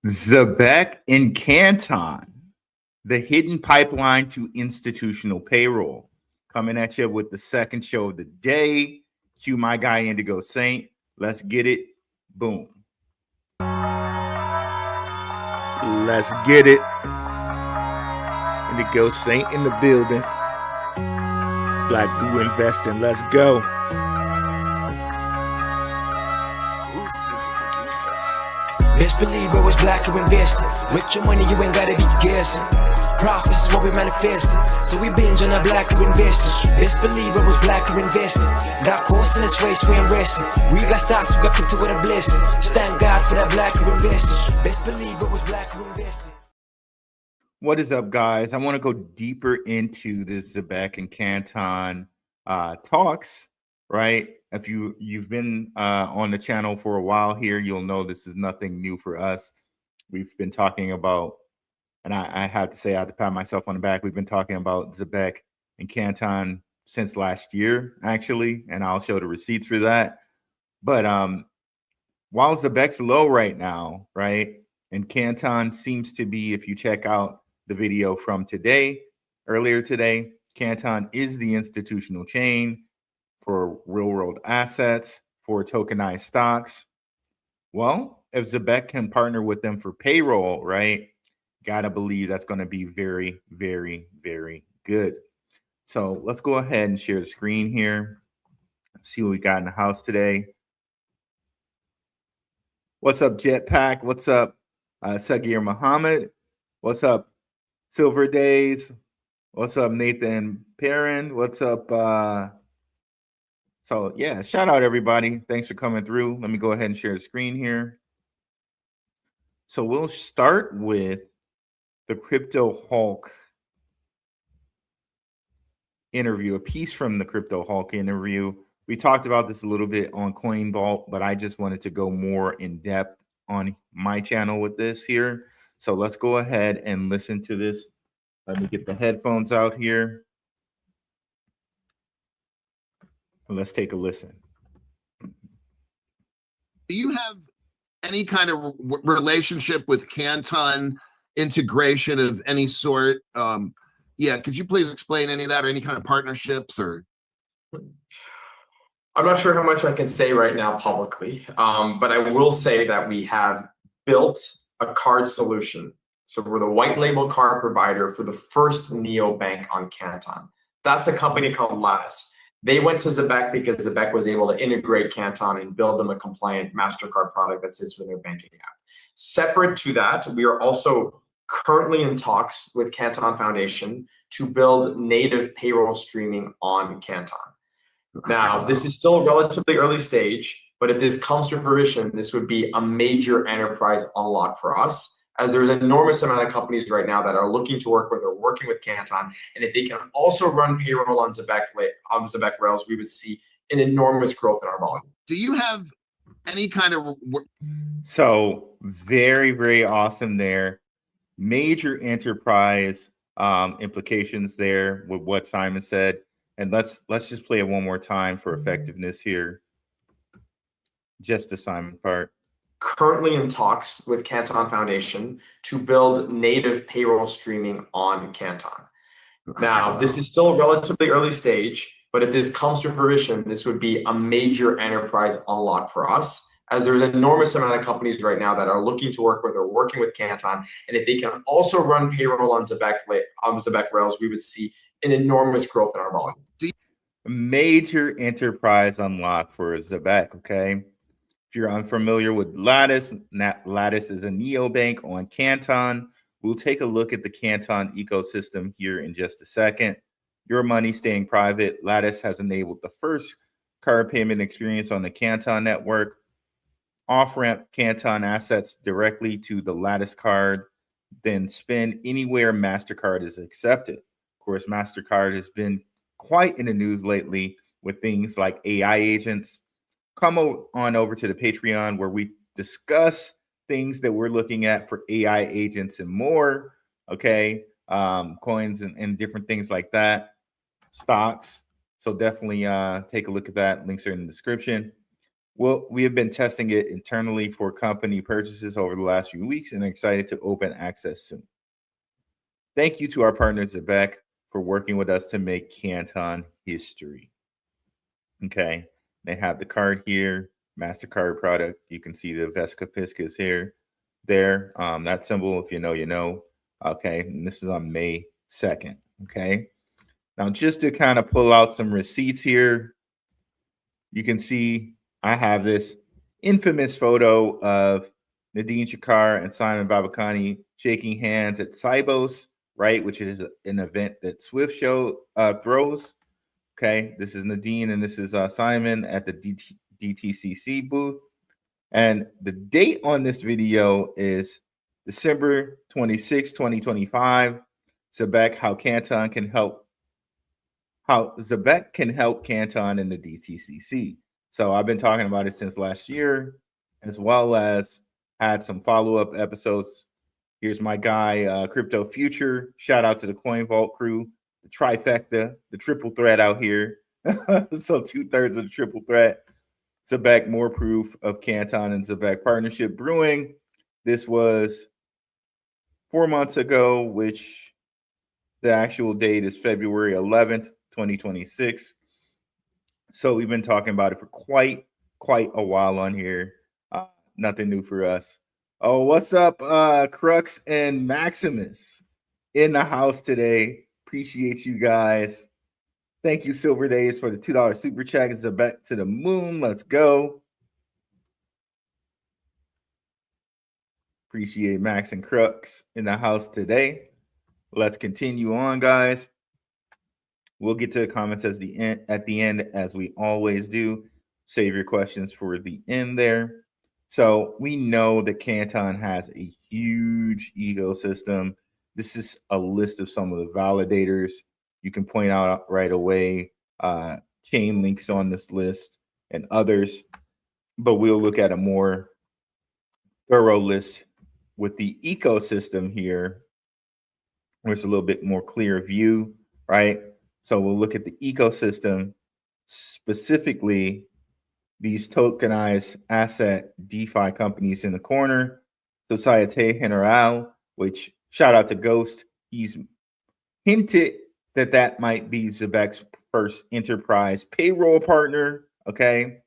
Zebec and Canton, the hidden pipeline to institutional payroll. Coming at you with the second show of the day. Cue my guy Indigo Saint. Let's get it. Boom. Let's get it. Indigo Saint in the building. Blackrue Investing. Let's go. Who's this producer? Best believe it was Blackrue Investing. With your money, you ain't gotta be guessing. Profits is what we manifesting. So we binge on that Blackrue Investing. Best believe it was Blackrue Investing. Got course in this race, we ain't resting. We got stocks, we got crypto with a blessing. So thank God for that Blackrue Investing. Best believe it was Blackrue Investing. What is up, guys? I want to go deeper into this Zebec and Canton talks, right? If you've been on the channel for a while here, you'll know this is nothing new for us. We've been talking about, and I have to say, I have to pat myself on the back. We've been talking about Zebec and Canton since last year, actually, and I'll show the receipts for that. But while Zebec's low right now, right, and Canton seems to be, if you check out the video from earlier today, Canton is the institutional chain for real-world assets, for tokenized stocks. Well, if Zebec can partner with them for payroll, right, gotta believe that's going to be very, very, very good. So let's go ahead and share the screen here. See what we got in the house today. What's up, Jetpack? What's up, Sagir Muhammad? What's up, Silver Days? What's up, Nathan Perrin? What's up? So yeah, shout out everybody. Thanks for coming through. Let me go ahead and share the screen here. So we'll start with the Crypto Hulk interview, a piece from the Crypto Hulk interview. We talked about this a little bit on Coin Vault, but I just wanted to go more in depth on my channel with this here. So let's go ahead and listen to this. Let me get the headphones out here. Let's take a listen. Do you have any kind of relationship with Canton, integration of any sort? Yeah, could you please explain any of that, or any kind of partnerships? Or I'm not sure how much I can say right now publicly, but I will say that we have built a card solution. So we're the white label card provider for the first neobank on Canton. That's a company called Lattice. They went to Zebec because Zebec was able to integrate Canton and build them a compliant MasterCard product that sits within their banking app. Separate to that, we are also currently in talks with Canton Foundation to build native payroll streaming on Canton. Now, this is still a relatively early stage, but if this comes to fruition, this would be a major enterprise unlock for us, as there's an enormous amount of companies right now that are looking to work with or working with Canton. And if they can also run payroll on Zebec rails, we would see an enormous growth in our volume. do you have any kind of So very, very awesome there. Major enterprise implications there with what Simon said. And let's just play it one more time for effectiveness here. Just the Simon part. Currently in talks with Canton Foundation to build native payroll streaming on Canton. Now, this is still a relatively early stage, but if this comes to fruition, this would be a major enterprise unlock for us, as there's an enormous amount of companies right now that are looking to work with or working with Canton. And if they can also run payroll on Zebec rails, we would see an enormous growth in our volume. Major enterprise unlock for Zebec, okay? If you're unfamiliar with Lattice, Lattice is a neobank on Canton. We'll take a look at the Canton ecosystem here in just a second. Your money staying private. Lattice has enabled the first card payment experience on the Canton network. Off-ramp Canton assets directly to the Lattice card, then spend anywhere MasterCard is accepted. Of course, MasterCard has been quite in the news lately with things like AI agents. Come on over to the Patreon where we discuss things that we're looking at for AI agents and more, okay? Coins and different things like that, stocks. So definitely take a look at that. Links are in the description. Well, we have been testing it internally for company purchases over the last few weeks and excited to open access soon. Thank you to our partners at ZEBEC for working with us to make Canton history. Okay, they have the card here, MasterCard product. You can see the Vesca Piscus here, there. That symbol, if you know, you know. Okay, and this is on May 2nd. Okay, now just to kind of pull out some receipts here, you can see I have this infamous photo of Nadine Shakar and Simon Babakani shaking hands at Cybos, right, which is an event that Swift Show throws. Okay, this is Nadine and this is Simon at the DTCC booth. And the date on this video is December 26, 2025. Zebec, how Zebec can help Canton in the DTCC. So I've been talking about it since last year, as well as had some follow-up episodes. Here's my guy, Crypto Future. Shout out to the Coin Vault crew, the trifecta, the triple threat out here. So 2/3 of the triple threat. Zebec, more proof of Canton and Zebec partnership brewing. This was 4 months ago, which the actual date is February 11th, 2026. So we've been talking about it for quite a while on here. Nothing new for us. Oh, what's up, Crux and Maximus in the house today. Appreciate you guys. Thank you, Silver Days, for the $2 super chat. It's a bet to the moon. Let's go. Appreciate Max and Crux in the house today. Let's continue on, guys. We'll get to the comments at the end, as we always do. Save your questions for the end there. So we know that Canton has a huge ecosystem. This is a list of some of the validators. You can point out right away chain links on this list and others, but we'll look at a more thorough list with the ecosystem here, where it's a little bit more clear view, right? So we'll look at the ecosystem, specifically these tokenized asset DeFi companies in the corner. Societe Generale, which shout out to Ghost. He's hinted that might be Zebec's first enterprise payroll partner. Okay.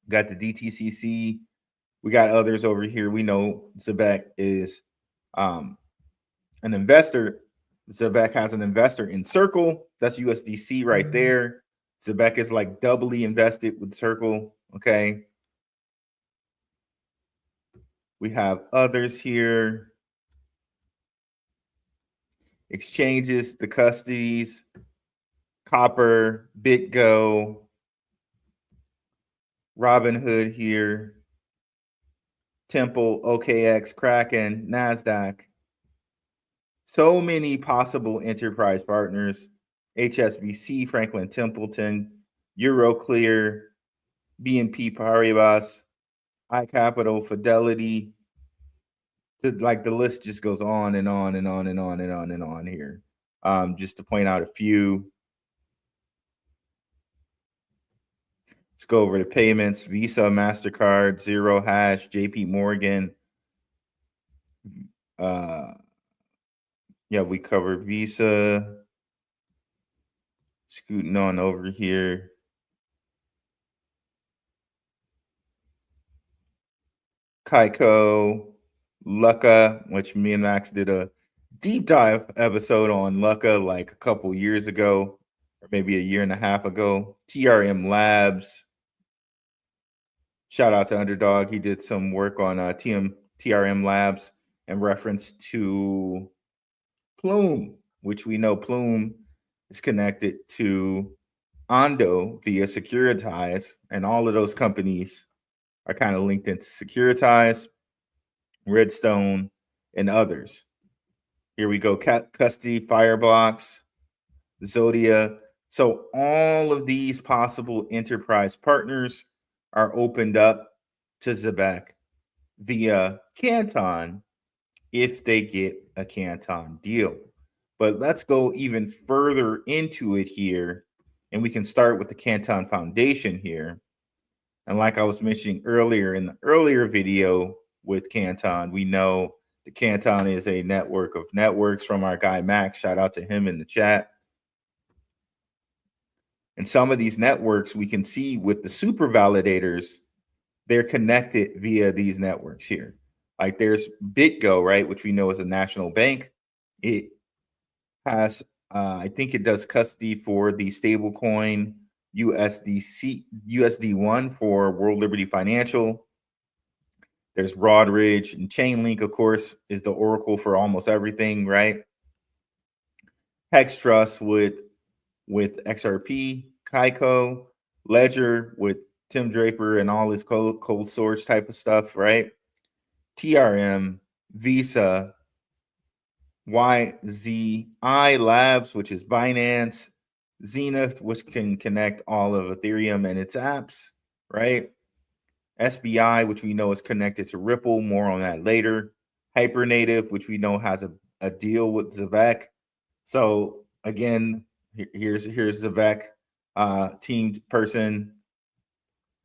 Got the DTCC. We got others over here. We know Zebec is an investor. Zebec has an investor in Circle. That's USDC right there. Zebec is like doubly invested with Circle. Okay. We have others here. Exchanges, the custodies, Copper, BitGo, Robinhood here, Temple, OKX, Kraken, NASDAQ. So many possible enterprise partners. HSBC, Franklin Templeton, Euroclear, BNP Paribas, iCapital, Fidelity. Like the list just goes on and on and on and on and on and on here. Just to point out a few. Let's go over the payments. Visa, MasterCard, Zero Hash, JP Morgan. Yeah, we covered Visa. Scooting on over here. Kaiko, Lucca, which me and Max did a deep dive episode on Lucca like a couple years ago, or maybe a year and a half ago. TRM Labs. Shout out to Underdog. He did some work on TRM Labs in reference to Plume, which we know Plume is connected to Ondo via Securitize, and all of those companies are kind of linked into Securitize, Redstone, and others. Here we go, Custody, Fireblocks, Zodia. So all of these possible enterprise partners are opened up to Zebec via Canton if they get a Canton deal. But let's go even further into it here, and we can start with the Canton Foundation here. And like I was mentioning earlier in the earlier video with Canton, we know the Canton is a network of networks from our guy Max. Shout out to him in the chat. And some of these networks we can see with the super validators, they're connected via these networks here. Like there's BitGo, right, which we know is a national bank. It has, I think it does custody for the stablecoin USD1 for World Liberty Financial. There's Broadridge and Chainlink, of course, is the oracle for almost everything, right? Hex Trust with XRP, Kaiko, Ledger with Tim Draper and all his cold storage type of stuff, right? TRM, Visa, YZI Labs, which is Binance, Zenith, which can connect all of Ethereum and its apps, right? SBI, which we know is connected to Ripple, more on that later. Hypernative, which we know has a deal with Zebec. So again, here's Zebec, teamed person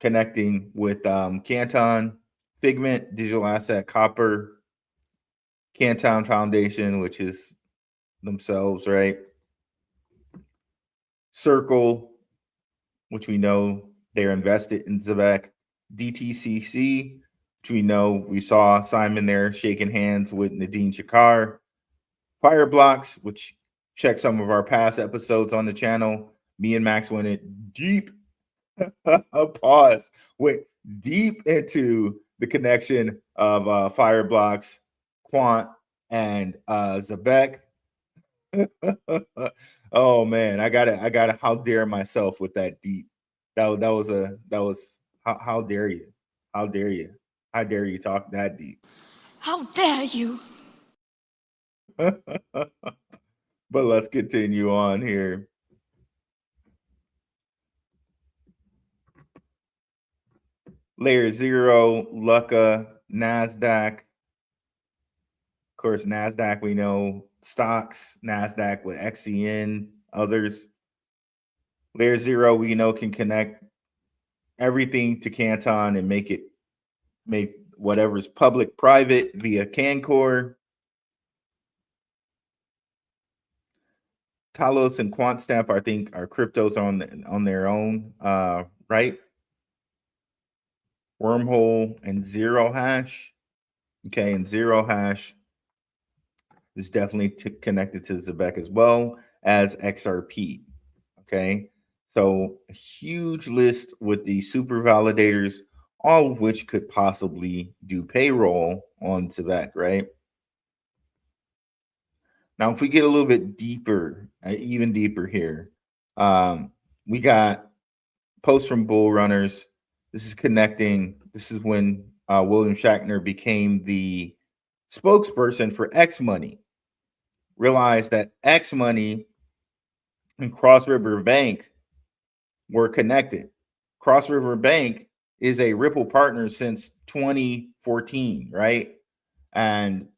connecting with Canton, Figment, Digital Asset, Copper, Canton Foundation, which is themselves, right? Circle, which we know they're invested in Zebec, DTCC, which we know we saw Simon there shaking hands with Nadine Shakar, Fireblocks, which check some of our past episodes on the channel. Me and Max went in deep, went deep into the connection of Fireblocks, Quant, and Zebec. Oh man, I gotta how dare myself with that deep. That was how dare you? How dare you? How dare you talk that deep? How dare you? But let's continue on here. Layer 0, Lucca, NASDAQ. Of course, NASDAQ, we know stocks, NASDAQ with XCN, others. Layer 0, we know can connect everything to Canton and make whatever's public private via Cancor. Talos and QuantStamp, I think, are cryptos on their own, right? Wormhole and Zero Hash. Okay, and Zero Hash is definitely connected to Zebec as well as XRP. Okay, so a huge list with the super validators, all of which could possibly do payroll on Zebec, right? Now, if we get a little bit deeper, even deeper here, we got posts from Bull Runners. This is connecting. This is when William Shatner became the spokesperson for X Money. Realized that X Money and Cross River Bank were connected. Cross River Bank is a Ripple partner since 2014, right? And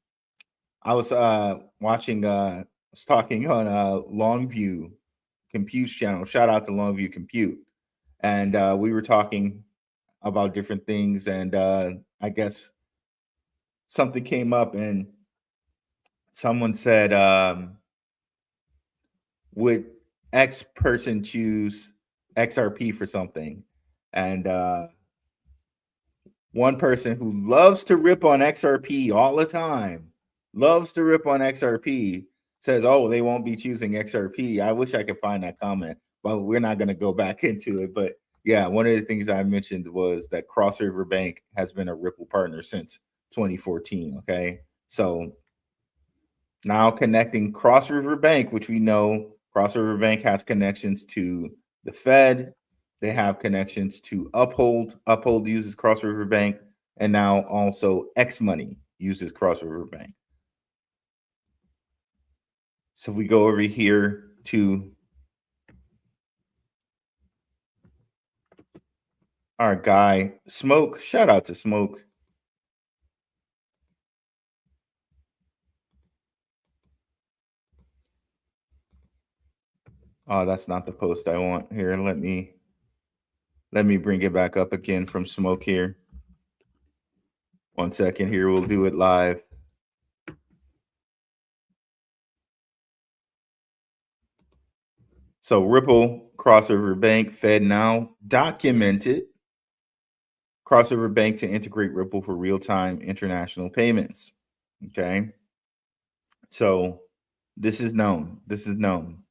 I was watching, was talking on Longview Compute's channel. Shout out to Longview Compute. And we were talking about different things. And I guess something came up and someone said, would X person choose XRP for something? And one person who loves to rip on XRP all the time, says, oh, they won't be choosing XRP. I wish I could find that comment, but we're not going to go back into it. But yeah, one of the things I mentioned was that Cross River Bank has been a Ripple partner since 2014. Okay, so now connecting Cross River Bank, which we know Cross River Bank has connections to the Fed. They have connections to Uphold. Uphold uses Cross River Bank, and now also X Money uses Cross River Bank. So we go over here to our guy, Smoke. Shout out to Smoke. Oh, that's not the post I want. Here, let me Let me bring it back up again from smoke here. 1 second here. We'll do it live. So Ripple, Cross River Bank, FedNow documented Cross River Bank to integrate Ripple for real-time international payments. Okay. So this is known. This is known.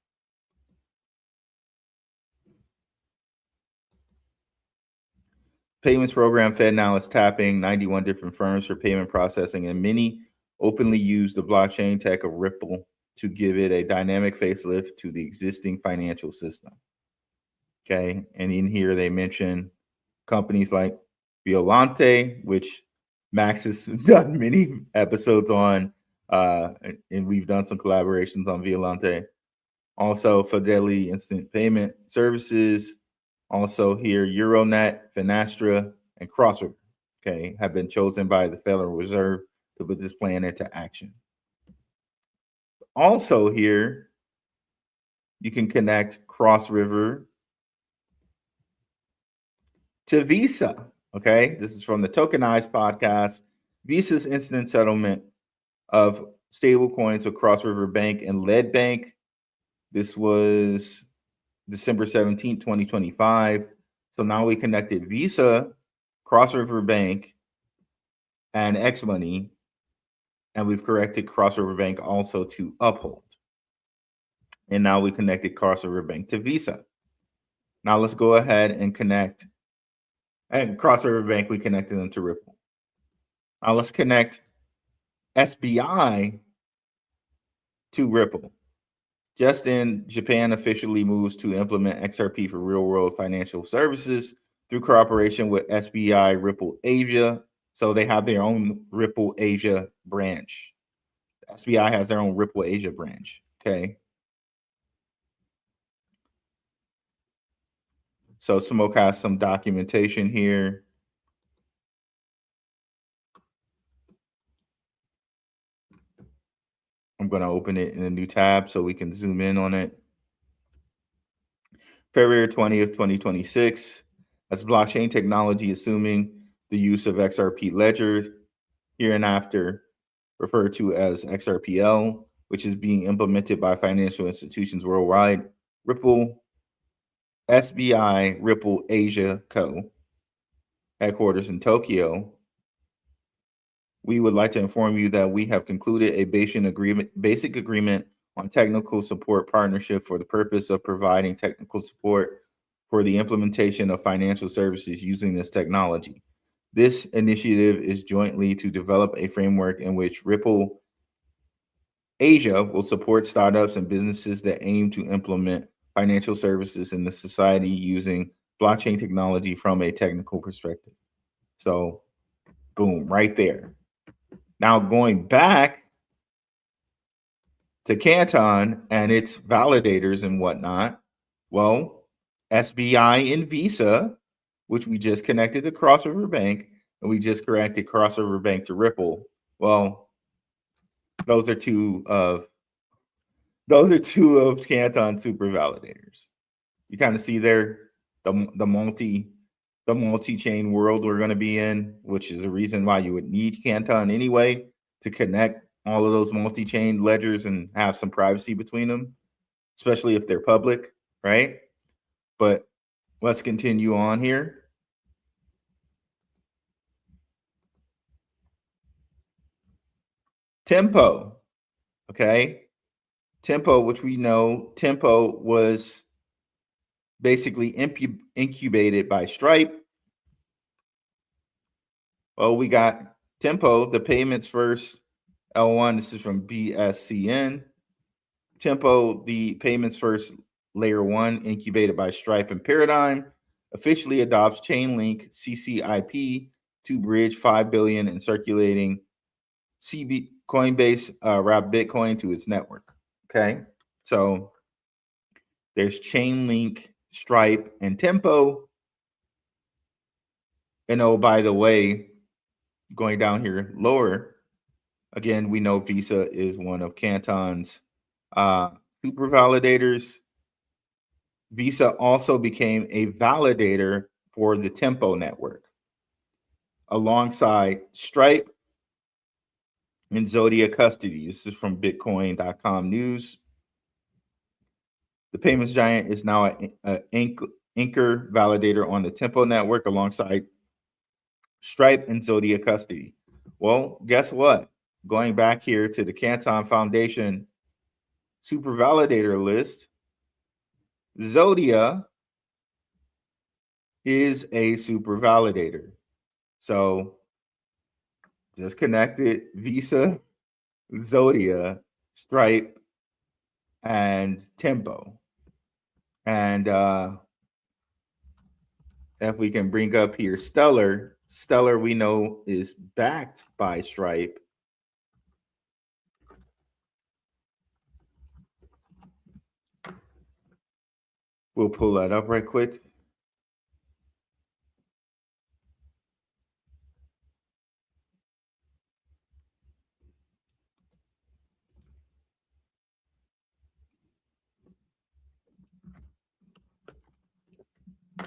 Payments program FedNow is tapping 91 different firms for payment processing, and many openly use the blockchain tech of Ripple to give it a dynamic facelift to the existing financial system. Okay. And in here, they mention companies like Violante, which Max has done many episodes on, and we've done some collaborations on Violante. Also, Fidelity Instant Payment Services. Also here, Euronet, Finastra, and Crossriver, okay, have been chosen by the Federal Reserve to put this plan into action. Also here, you can connect Cross River to Visa, okay? This is from the Tokenized podcast. Visa's instant settlement of stablecoins with Cross River Bank and Lead Bank. This was December 17th, 2025. So now we connected Visa, Cross River Bank, and X Money, and we've corrected Cross River Bank also to Uphold. And now we connected Cross River Bank to Visa. Now let's go ahead and connect, and Cross River Bank, we connected them to Ripple. Now let's connect SBI to Ripple. Just in, Japan officially moves to implement XRP for real-world financial services through cooperation with SBI Ripple Asia. So they have their own Ripple Asia branch. SBI has their own Ripple Asia branch, okay? So Smoke has some documentation here. I'm going to open it in a new tab so we can zoom in on it. February 20th, 2026, as blockchain technology assuming the use of XRP ledgers, hereinafter referred to as XRPL, which is being implemented by financial institutions worldwide. Ripple, SBI Ripple Asia Co., headquarters in Tokyo. We would like to inform you that we have concluded a basic agreement on technical support partnership for the purpose of providing technical support for the implementation of financial services using this technology. This initiative is jointly to develop a framework in which Ripple Asia will support startups and businesses that aim to implement financial services in the society using blockchain technology from a technical perspective. So, boom, right there. Now going back to Canton and its validators and whatnot, well, SBI and Visa, which we just connected to Cross River Bank, and we just connected Cross River Bank to Ripple. Well, those are two of Canton super validators. You kind of see there the multi-chain world we're going to be in, which is a reason why you would need Canton anyway, to connect all of those multi-chain ledgers and have some privacy between them, especially if they're public, right? But let's continue on here. Tempo, okay? Tempo, which we know, Tempo was basically incubated by Stripe. Well, we got Tempo, the payments first L1. This is from BTCC. Tempo, the payments first layer 1, incubated by Stripe and Paradigm, officially adopts Chainlink CCIP to bridge 5 billion in circulating Coinbase route Bitcoin to its network. Okay, so there's Chainlink, Stripe, and Tempo. And oh, by the way, going down here lower, again, we know Visa is one of Canton's super validators. Visa also became a validator for the Tempo network, alongside Stripe and Zodiac custody. This is from Bitcoin.com news. The payments giant is now an anchor validator on the Tempo network alongside Stripe and Zodiac custody. Well, guess what? Going back here to the Canton Foundation super validator list, Zodiac is a super validator. So just connected Visa, Zodiac, Stripe, and Tempo. And if we can bring up here Stellar we know is backed by Stripe. We'll pull that up right quick.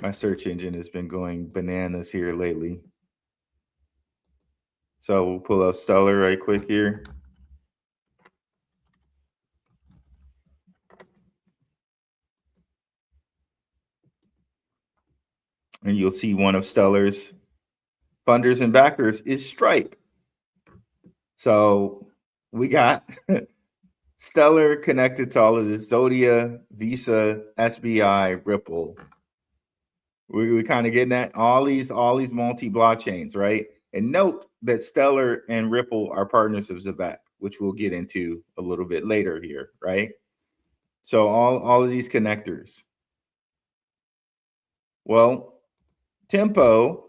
My search engine has been going bananas here lately. So we'll pull up Stellar right quick here. And you'll see one of Stellar's funders and backers is Stripe. So we got Stellar connected to all of this: Zodiac, Visa, SBI, Ripple. We kind of getting at all these multi-blockchains, right? And note that Stellar and Ripple are partners of Zebec, which we'll get into a little bit later here, right? So all of these connectors. Well, Tempo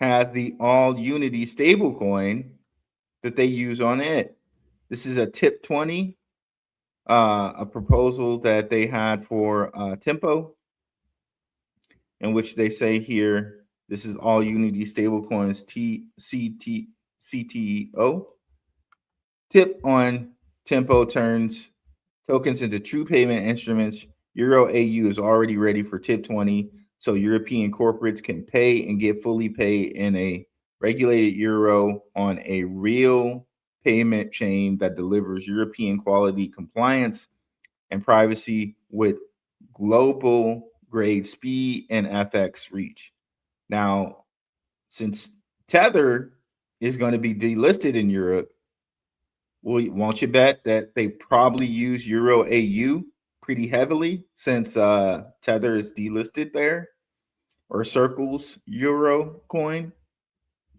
has the All Unity stablecoin that they use on it. This is a tip 20, a proposal that they had for Tempo, in which they say here, this is All Unity stablecoins CTO. Tip on Tempo turns tokens into true payment instruments. Euro AU is already ready for tip 20, so European corporates can pay and get fully paid in a regulated euro on a real payment chain that delivers European quality compliance and privacy with global grade speed and FX reach. Now, since Tether is going to be delisted in Europe, well, won't you bet that they probably use Euro AU pretty heavily, since Tether is delisted there, or Circle's Euro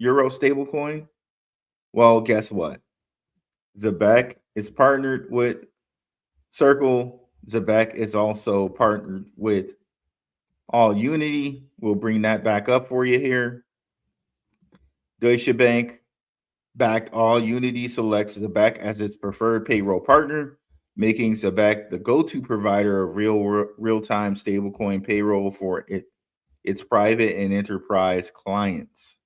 stablecoin? Well, guess what? Zebec is partnered with Circle. Zebec is also partnered with All Unity. We'll bring that back up for you here. Deutsche Bank backed All Unity, selects Zebec as its preferred payroll partner, making Zebec the go-to provider of real-time stablecoin payroll for its private and enterprise clients.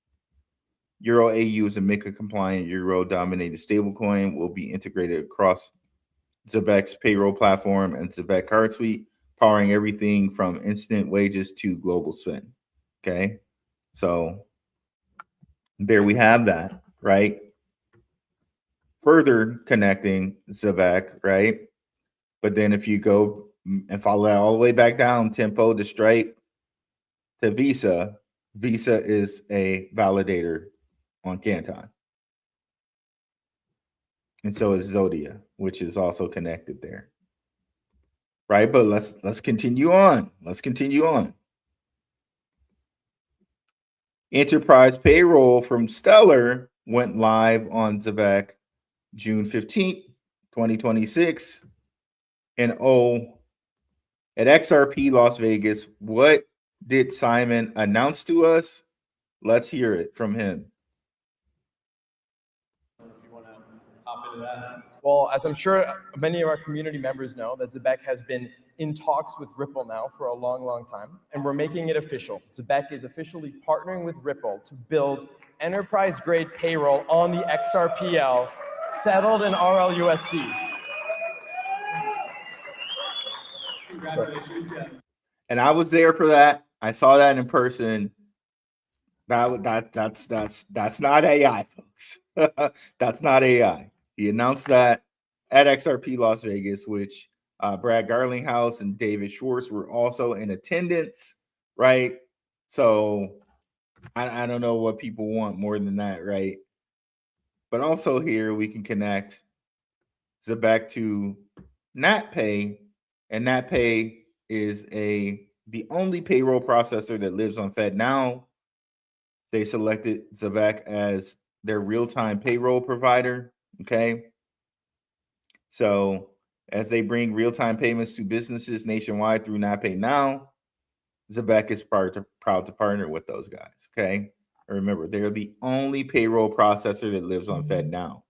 Euro AU is a MiCA-compliant Euro-dominated stablecoin, will be integrated across Zebec's payroll platform and Zebec card suite, powering everything from instant wages to global spend. Okay, so there we have that, right? Further connecting Zebec, right? But then if you go and follow that all the way back down, Tempo to Stripe to Visa, Visa is a validator on Canton. And so is Zodiac, which is also connected there. Right? But let's continue on. Let's continue on. Enterprise payroll from Stellar went live on Zebec June 15th, 2026. And at XRP Las Vegas, what did Simon announce to us? Let's hear it from him. If you want to hop into that. Well, as I'm sure many of our community members know, that Zebec has been in talks with Ripple now for a long, long time, and we're making it official. Zebec is officially partnering with Ripple to build enterprise-grade payroll on the XRPL, settled in RLUSD. And I was there for that. I saw that in person. That's not AI, folks. That's not AI. He announced that at XRP Las Vegas, which Brad Garlinghouse and David Schwartz were also in attendance, right? So I don't know what people want more than that, right? But also here we can connect Zebec to NatPay, and NatPay is the only payroll processor that lives on FedNow. They selected Zebec as their real-time payroll provider. Okay. So as they bring real-time payments to businesses nationwide through NatPay Now, Zebec is proud to partner with those guys. Okay. And remember, they're the only payroll processor that lives on FedNow.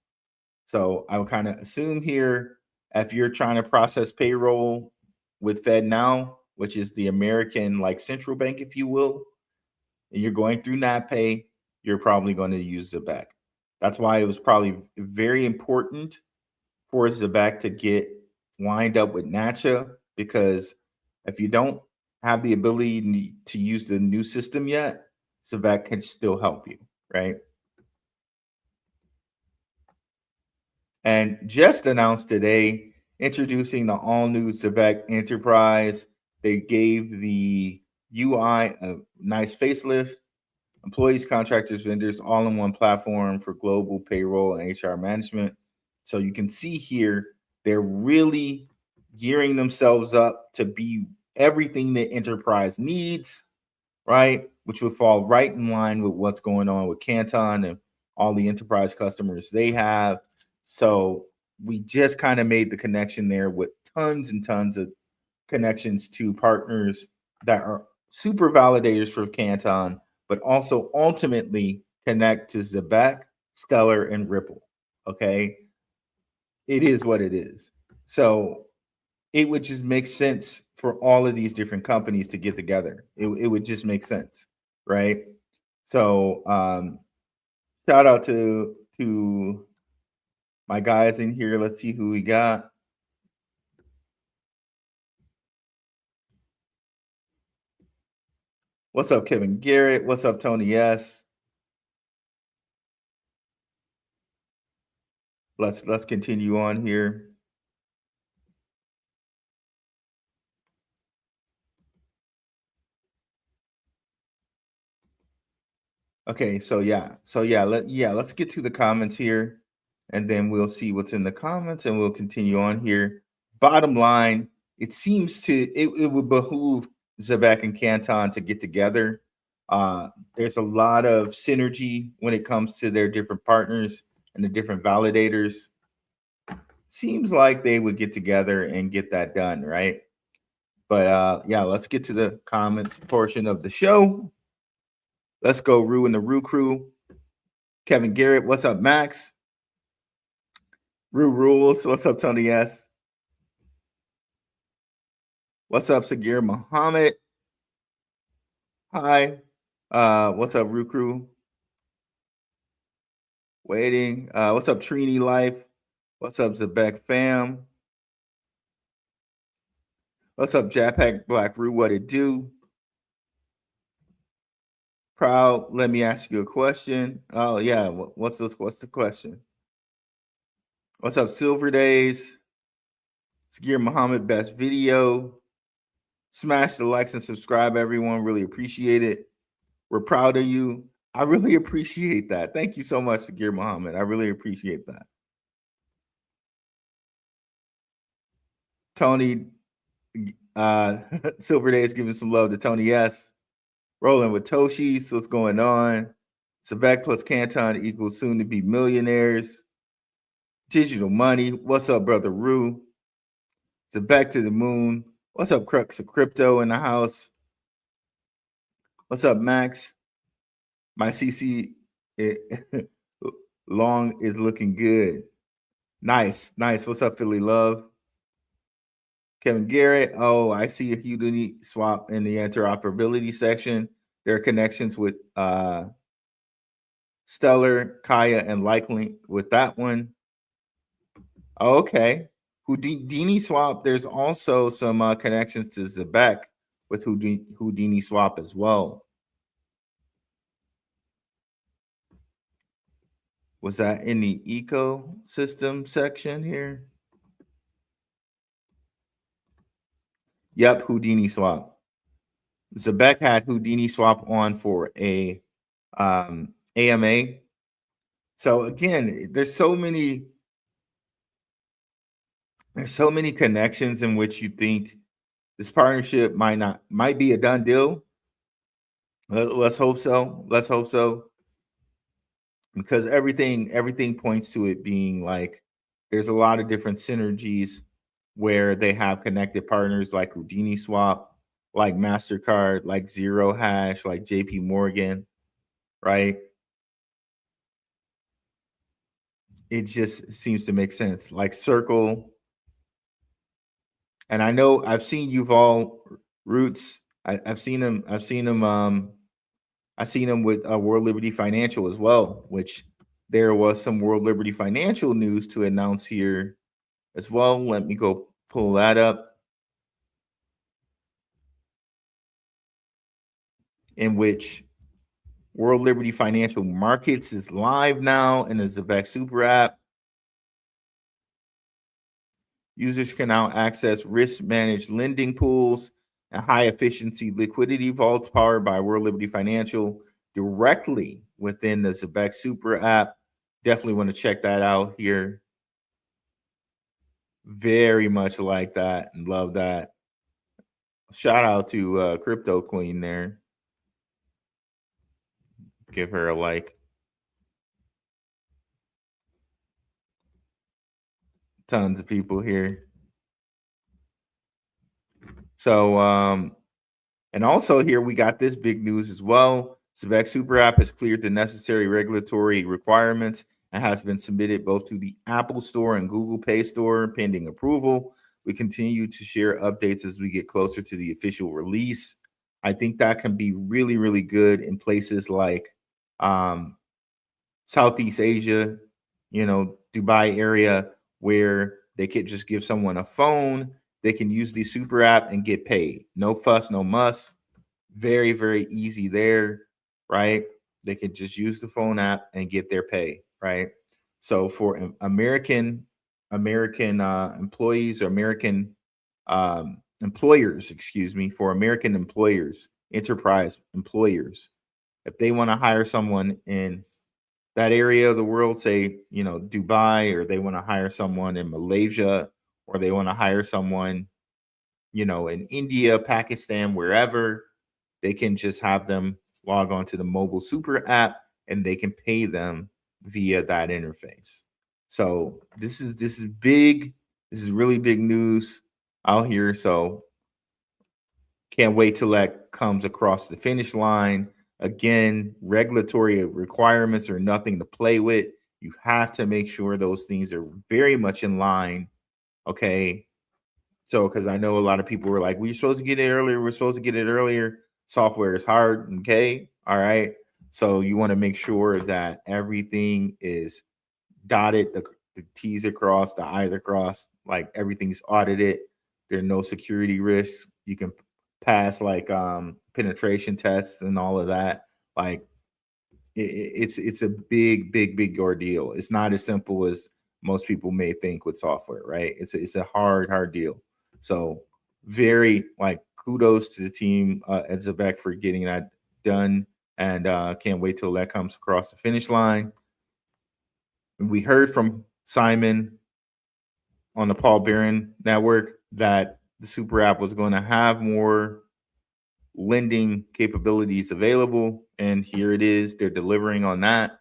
So I would kind of assume here, if you're trying to process payroll with FedNow, which is the American like central bank, if you will, and you're going through NatPay, you're probably going to use Zebec. That's why it was probably very important for Zebec to get lined up with Natcha, because if you don't have the ability to use the new system yet, Zebec can still help you, right? And just announced today, introducing the all-new Zebec Enterprise. They gave the UI a nice facelift. Employees, contractors, vendors, all in one platform for global payroll and HR management. So you can see here, they're really gearing themselves up to be everything that enterprise needs, right? Which would fall right in line with what's going on with Canton and all the enterprise customers they have. So we just kind of made the connection there with tons and tons of connections to partners that are super validators for Canton, but also ultimately connect to Zebec, Stellar, and Ripple. Okay. It is what it is. So it would just make sense for all of these different companies to get together. It would just make sense, right? So shout out to my guys in here. Let's see who we got. What's up, Kevin Garrett? What's up, Tony S? Let's continue on here. Okay, let's get to the comments here, and then we'll see what's in the comments, and we'll continue on here. Bottom line, it seems it would behoove Zebec and Canton to get together. There's a lot of synergy when it comes to their different partners and the different validators. Seems like they would get together and get that done, right? But let's get to the comments portion of the show. Let's go Rue and the Rue crew. Kevin Garrett, what's up, Max? Rue Rules, what's up, Tony S? What's up, Sagir Muhammad? Hi. What's up, Rue crew? Waiting. What's up, Trini Life? What's up, Zebec fam? What's up, Japack Blackrue? What it do? Proud. Let me ask you a question. Oh yeah, what's the question? What's up, Silver Days? Sagir Muhammad, best video. Smash the likes and subscribe, everyone. Really appreciate it. We're proud of you. I really appreciate that. Thank you so much, Sagir Muhammad. I really appreciate that. Tony, Silver Days giving some love to Tony S. Rolling with Toshi's, what's going on? Zebec plus Canton equals soon to be millionaires. Digital money, what's up, brother Rue? Zebec to the moon. What's up, Crux of Crypto in the house? What's up, Max? My CC long is looking good. Nice. What's up, Philly Love? Kevin Garrett. Oh, I see a Udemy swap in the interoperability section. There are connections with Stellar, Kaya, and Likelink with that one. Okay. Houdini Swap, there's also some connections to Zebec with Houdini Swap as well. Was that in the ecosystem section here? Yep, Houdini Swap. Zebec had Houdini Swap on for a AMA. So again, there's so many connections in which you think this partnership might be a done deal. Let's hope so. Let's hope so. Because everything points to it being like there's a lot of different synergies where they have connected partners like Houdini Swap, like MasterCard, like Zero Hash, like JP Morgan, right? It just seems to make sense. Like Circle. And I know I've seen Yuval Roots. I've seen him with World Liberty Financial as well, which there was some World Liberty Financial news to announce here as well. Let me go pull that up. In which World Liberty Financial Markets is live now in the Zebec Super app. Users can now access risk-managed lending pools and high-efficiency liquidity vaults powered by World Liberty Financial directly within the Zebec Super app. Definitely want to check that out here. Very much like that and love that. Shout out to Crypto Queen there. Give her a like. Tons of people here. So, and also here we got this big news as well. Zebec Super App has cleared the necessary regulatory requirements and has been submitted both to the Apple Store and Google Play Store pending approval. We continue to share updates as we get closer to the official release. I think that can be really, really good in places like Southeast Asia, Dubai area, where they could just give someone a phone. They can use the Super app and get paid. No fuss, no muss. Very, very easy there, right? They can just use the phone app and get their pay, right? So for American employees or American employers, for American employers, enterprise employers, if they want to hire someone in that area of the world, say, Dubai, or they want to hire someone in Malaysia, or they want to hire someone, in India, Pakistan, wherever, they can just have them log on to the mobile Super app and they can pay them via that interface. So this is big. This is really big news out here. So can't wait till that comes across the finish line. Again, regulatory requirements are nothing to play with. You have to make sure those things are very much in line. Okay. So, because I know a lot of people were like, we're supposed to get it earlier. We're supposed to get it earlier. Software is hard. Okay. All right. So you want to make sure that everything is dotted, the T's are crossed, the I's are crossed, like everything's audited. There are no security risks. You can pass like penetration tests and all of that. Like it's a big ordeal. It's not as simple as most people may think with software, right? It's a hard deal. So very kudos to the team at Zebec for getting that done, and can't wait till that comes across the finish line. We heard from Simon on the Paul Barron network that the Super app was going to have more lending capabilities available, and here it is. They're delivering on that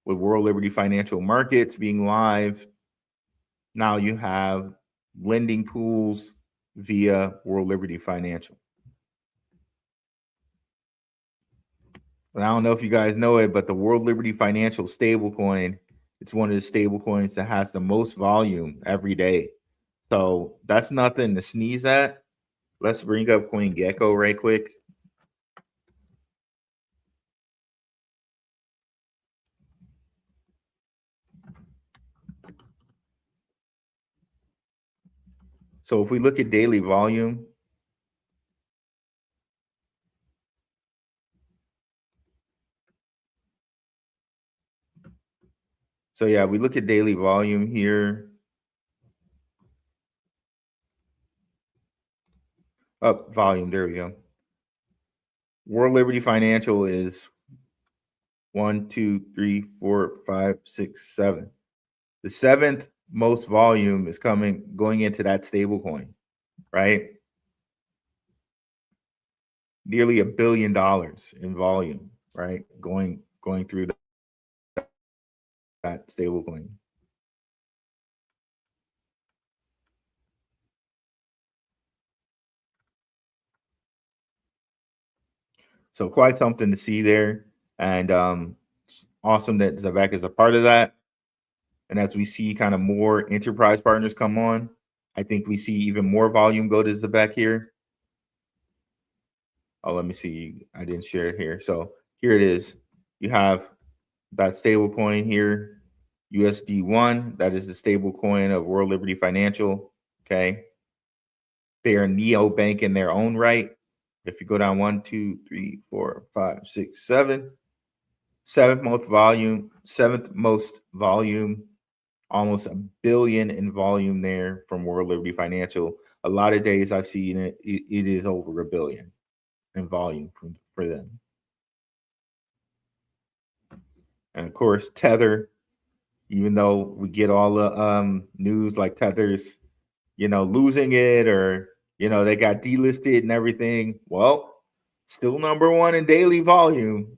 with World Liberty Financial Markets being live. Now you have lending pools via World Liberty Financial. And I don't know if you guys know it, but the World Liberty Financial stablecoin, it's one of the stablecoins that has the most volume every day. So that's nothing to sneeze at. Let's bring up CoinGecko right quick. So if we look at daily volume, so yeah, we look at daily volume here. Up volume, there we go. World Liberty Financial is 1, 2, 3, 4, 5, 6, 7. The seventh most volume is going into that stablecoin, right? Nearly $1 billion in volume, right? Going through that stablecoin. So quite something to see there, and it's awesome that Zebec is a part of that. And as we see kind of more enterprise partners come on, I think we see even more volume go to Zebec here. Oh, let me see. I didn't share it here. So here it is. You have that stable coin here, USD1. That is the stable coin of World Liberty Financial. Okay. They are neobank in their own right. If you go down 1, 2, 3, 4, 5, 6, 7, seventh most volume, almost $1 billion in volume there from World Liberty Financial. A lot of days I've seen it is over $1 billion in volume for them. And of course, Tether, even though we get all the news like Tether's, losing it, or, they got delisted and everything. Well, still #1 in daily volume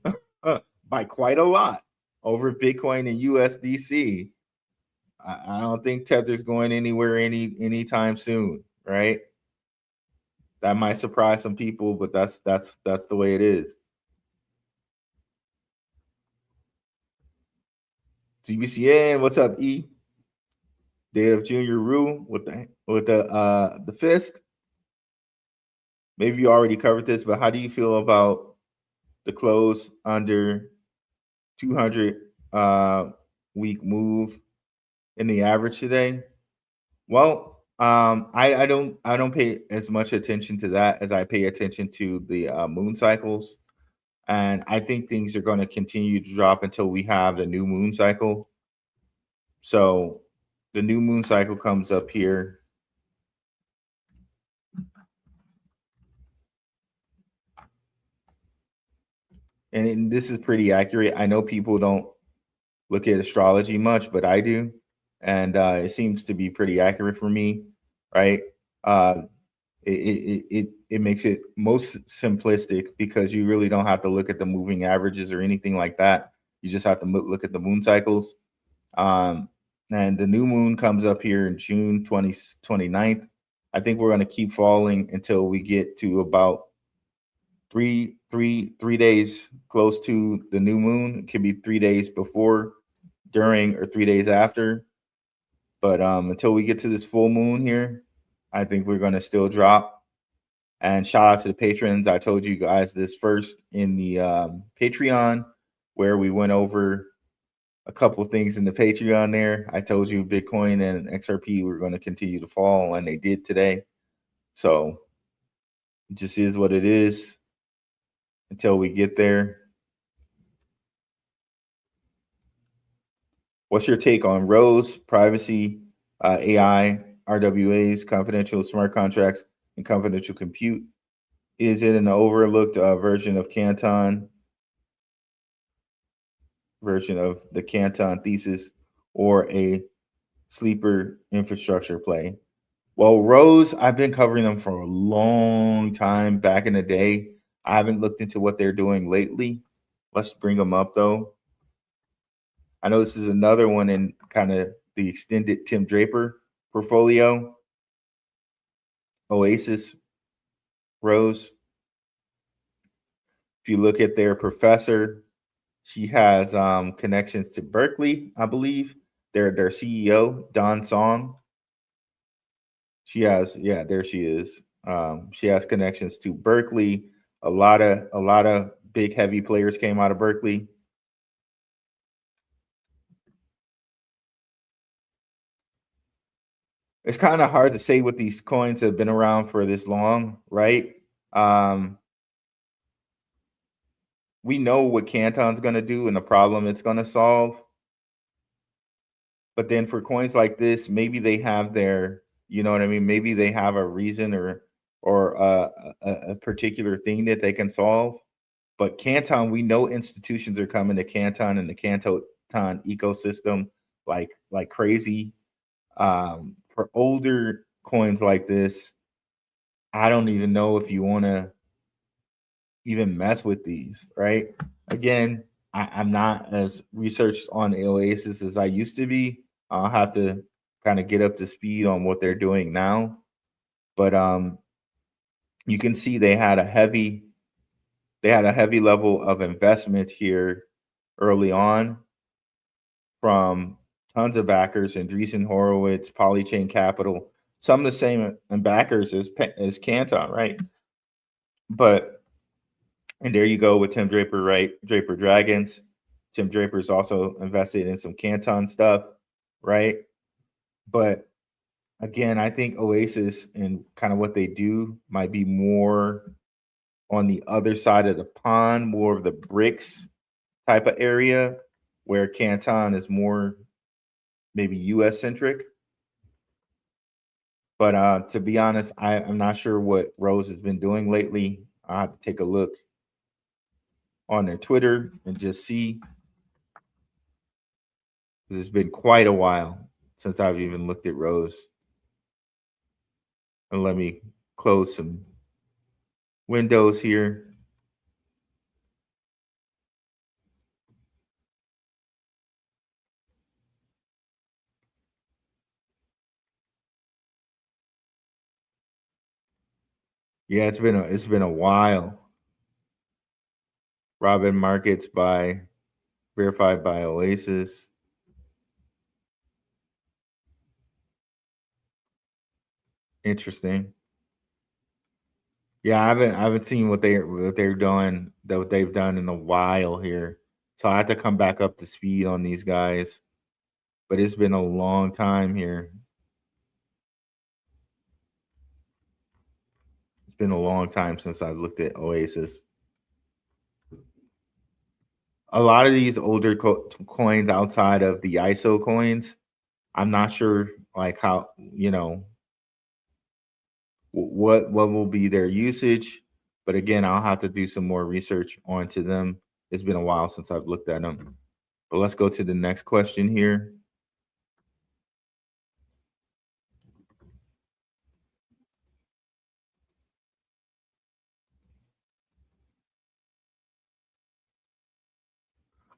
by quite a lot over Bitcoin and USDC. I don't think Tether's going anywhere anytime soon, right? That might surprise some people, but that's the way it is. ZBCN, what's up, E? Day of Junior Rue with the fist. Maybe you already covered this, but how do you feel about the close under 200 week move in the average today? Well, I don't pay as much attention to that as I pay attention to the moon cycles, and I think things are going to continue to drop until we have the new moon cycle. So the new moon cycle comes up here. And this is pretty accurate. I know people don't look at astrology much, but I do. And it seems to be pretty accurate for me, right? It makes it most simplistic because you really don't have to look at the moving averages or anything like that. You just have to look at the moon cycles. And the new moon comes up here in June 29th. I think we're going to keep falling until we get to about three days close to the new moon. It could be 3 days before, during, or 3 days after. But until we get to this full moon here, I think we're going to still drop. And shout out to the patrons. I told you guys this first in the Patreon, where we went over a couple of things in the Patreon there. I told you Bitcoin and XRP were going to continue to fall, and they did today. So it just is what it is until we get there. What's your take on Rose, privacy, AI, RWAs, confidential smart contracts, and confidential compute? Is it an overlooked version of Canton, version of the Canton thesis, or a sleeper infrastructure play? Well, Rose, I've been covering them for a long time back in the day. I haven't looked into what they're doing lately. Let's bring them up, though. I know this is another one in kind of the extended Tim Draper portfolio. Oasis, Rose. If you look at their professor, she has connections to Berkeley, I believe. Their CEO, Don Song. She has, yeah, there she is. She has connections to Berkeley. A lot of big heavy players came out of Berkeley. it's kind of hard to say what these coins have been around for this long, right? We know what Canton's going to do and the problem it's going to solve. But then for coins like this, maybe they have their, you know what I mean? Maybe they have a reason or a particular thing that they can solve. But Canton, we know institutions are coming to Canton and the Canton ecosystem like crazy. For older coins like this, I don't even know if you want to even mess with these, right? Again, I'm not as researched on Oasis as I used to be. I'll have to kind of get up to speed on what they're doing now. But you can see they had a heavy level of investment here early on from tons of backers, Andreessen Horowitz, Polychain Capital, some of the same backers as Canton, right? And there you go with Tim Draper, right? Draper Dragons. Tim Draper's also invested in some Canton stuff, right? But again, I think Oasis and kind of what they do might be more on the other side of the pond, more of the BRICS type of area, where Canton is more maybe US centric. But to be honest, I'm not sure what Rose has been doing lately. I'll have to take a look on their Twitter and just see. It's been quite a while since I've even looked at Rose. And let me close some windows here. Yeah, it's been a while. Robin Markets verified by Oasis. Interesting. Yeah, I haven't seen what they're doing, what they've done in a while here. So I have to come back up to speed on these guys. But it's been a long time here. It's been a long time since I've looked at Oasis. A lot of these older coins outside of the ISO coins, I'm not sure like how, what will be their usage. But again, I'll have to do some more research onto them. It's been a while since I've looked at them. But let's go to the next question here.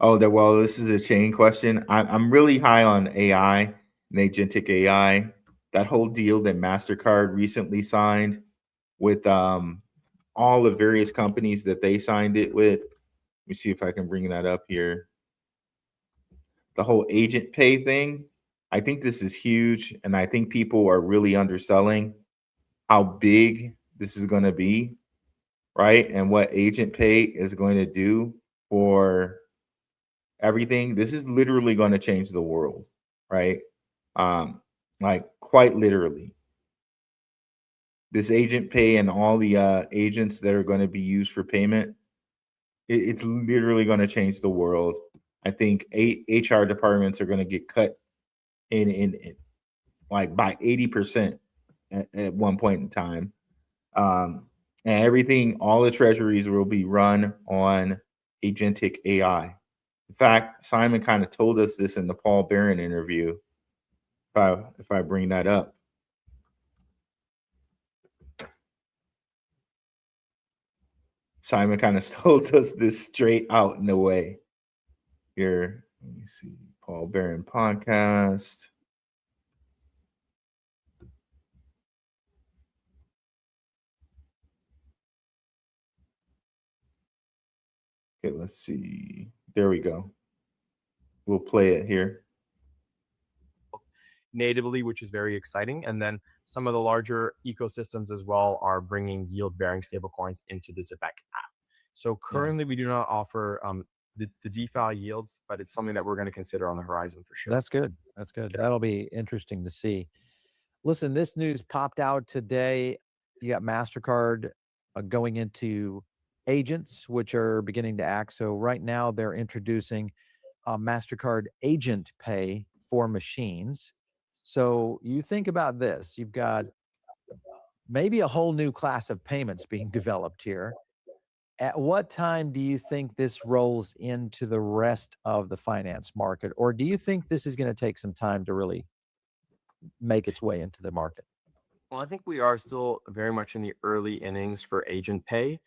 Oh, this is a chain question. I'm really high on AI and agentic AI. That whole deal that MasterCard recently signed with all the various companies that they signed it with. Let me see if I can bring that up here. The whole agent pay thing. I think this is huge, and I think people are really underselling how big this is going to be, right? And what agent pay is going to do for everything. This is literally going to change the world, right? Like quite literally. This agent pay and all the agents that are going to be used for payment, it's literally going to change the world. I think HR departments are going to get cut in like by 80% at one point in time. And everything, all the treasuries will be run on agentic AI. In fact, Simon kind of told us this in the Paul Barron interview. If I bring that up. Simon kind of told us this straight out in a way. Here, let me see. Paul Barron podcast. Okay, let's see. There we go. We'll play it here. Natively, which is very exciting. And then some of the larger ecosystems as well are bringing yield-bearing stablecoins into the Zebec app. So currently, we do not offer the DeFi yields, but it's something that we're going to consider on the horizon for sure. That's good. That's good. That'll be interesting to see. Listen, this news popped out today. You got MasterCard going into agents, which are beginning to act. So right now they're introducing MasterCard Agent Pay for machines. So you think about this, you've got maybe a whole new class of payments being developed here. At what time do you think this rolls into the rest of the finance market? Or do you think this is going to take some time to really make its way into the market? Well, I think we are still very much in the early innings for agent pay.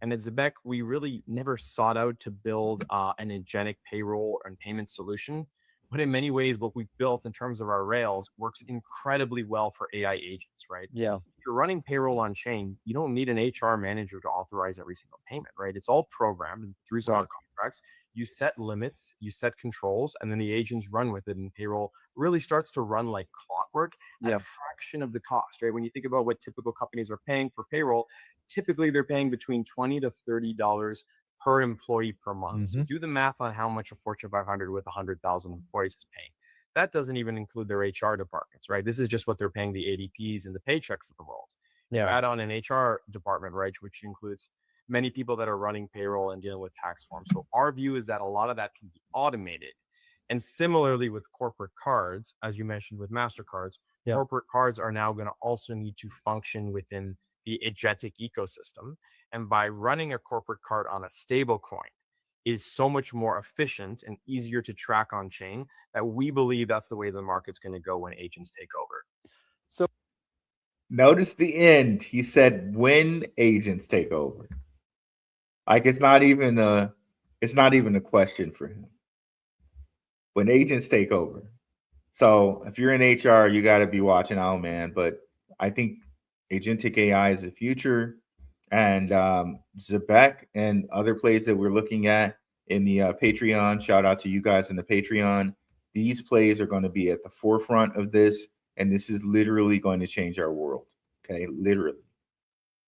And at Zebec, we really never sought out to build an agentic payroll and payment solution. But in many ways, what we've built in terms of our rails works incredibly well for AI agents, right? Yeah. If you're running payroll on chain, you don't need an HR manager to authorize every single payment, right? It's all programmed through smart contracts. You set limits, you set controls, and then the agents run with it. And payroll really starts to run like clockwork at a fraction of the cost, right? When you think about what typical companies are paying for payroll, typically they're paying between $20 to $30 per employee per month. So do the math on how much a Fortune 500 with 100,000 employees is paying. That doesn't even include their HR departments, right? This is just what they're paying the ADPs and the paychecks of the world. You add on an HR department, right, which includes many people that are running payroll and dealing with tax forms. So our view is that a lot of that can be automated. And similarly with corporate cards, as you mentioned with MasterCards, corporate cards are now going to also need to function within the agentic ecosystem. And by running a corporate card on a stable coin is so much more efficient and easier to track on chain that we believe that's the way the market's going to go when agents take over. So notice the end. He said when agents take over. Like it's not even a question for him. When agents take over. So if you're in HR, you got to be watching out, man. But I think agentic AI is the future. And Zebec and other plays that we're looking at in the Patreon, shout out to you guys in the Patreon. These plays are going to be at the forefront of this, and this is literally going to change our world. Okay, literally,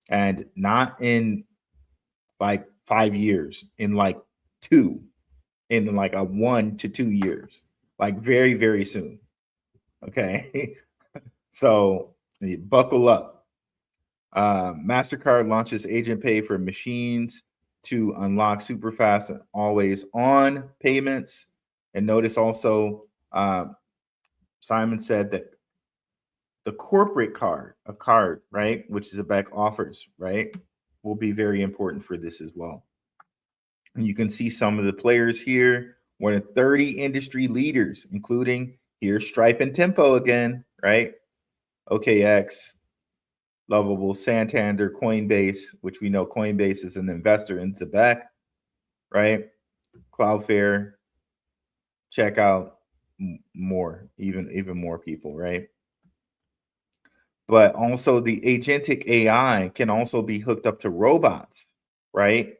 and not in like 5 years, in like 2, in like a 1 to 2 years, like very, very soon. Okay, so buckle up. MasterCard launches Agent Pay for machines to unlock super fast and always on payments. And notice also, Simon said that the corporate card, a card, right, which Zebec offers, right, will be very important for this as well. And you can see some of the players here, more than 30 industry leaders, including here's Stripe and Tempo again, right? OKX, Lovable, Santander, Coinbase, which we know Coinbase is an investor in Zebec, right? Cloudflare, check out more, even more people, right? But also the agentic AI can also be hooked up to robots, right?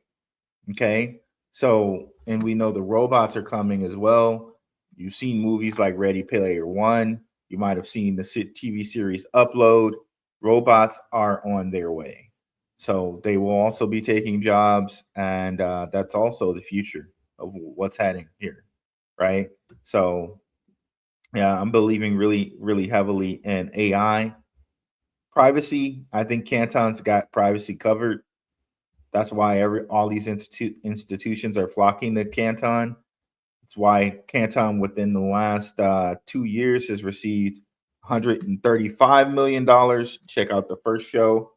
Okay, so, and we know the robots are coming as well. You've seen movies like Ready Player One. You might have seen the TV series Upload. Robots are on their way. So they will also be taking jobs, and that's also the future of what's happening here, right? So yeah, I'm believing really, really heavily in AI. Privacy, I think Canton's got privacy covered. That's why all these institutions are flocking to Canton. It's why Canton within the last 2 years has received $135 million. Check out the first show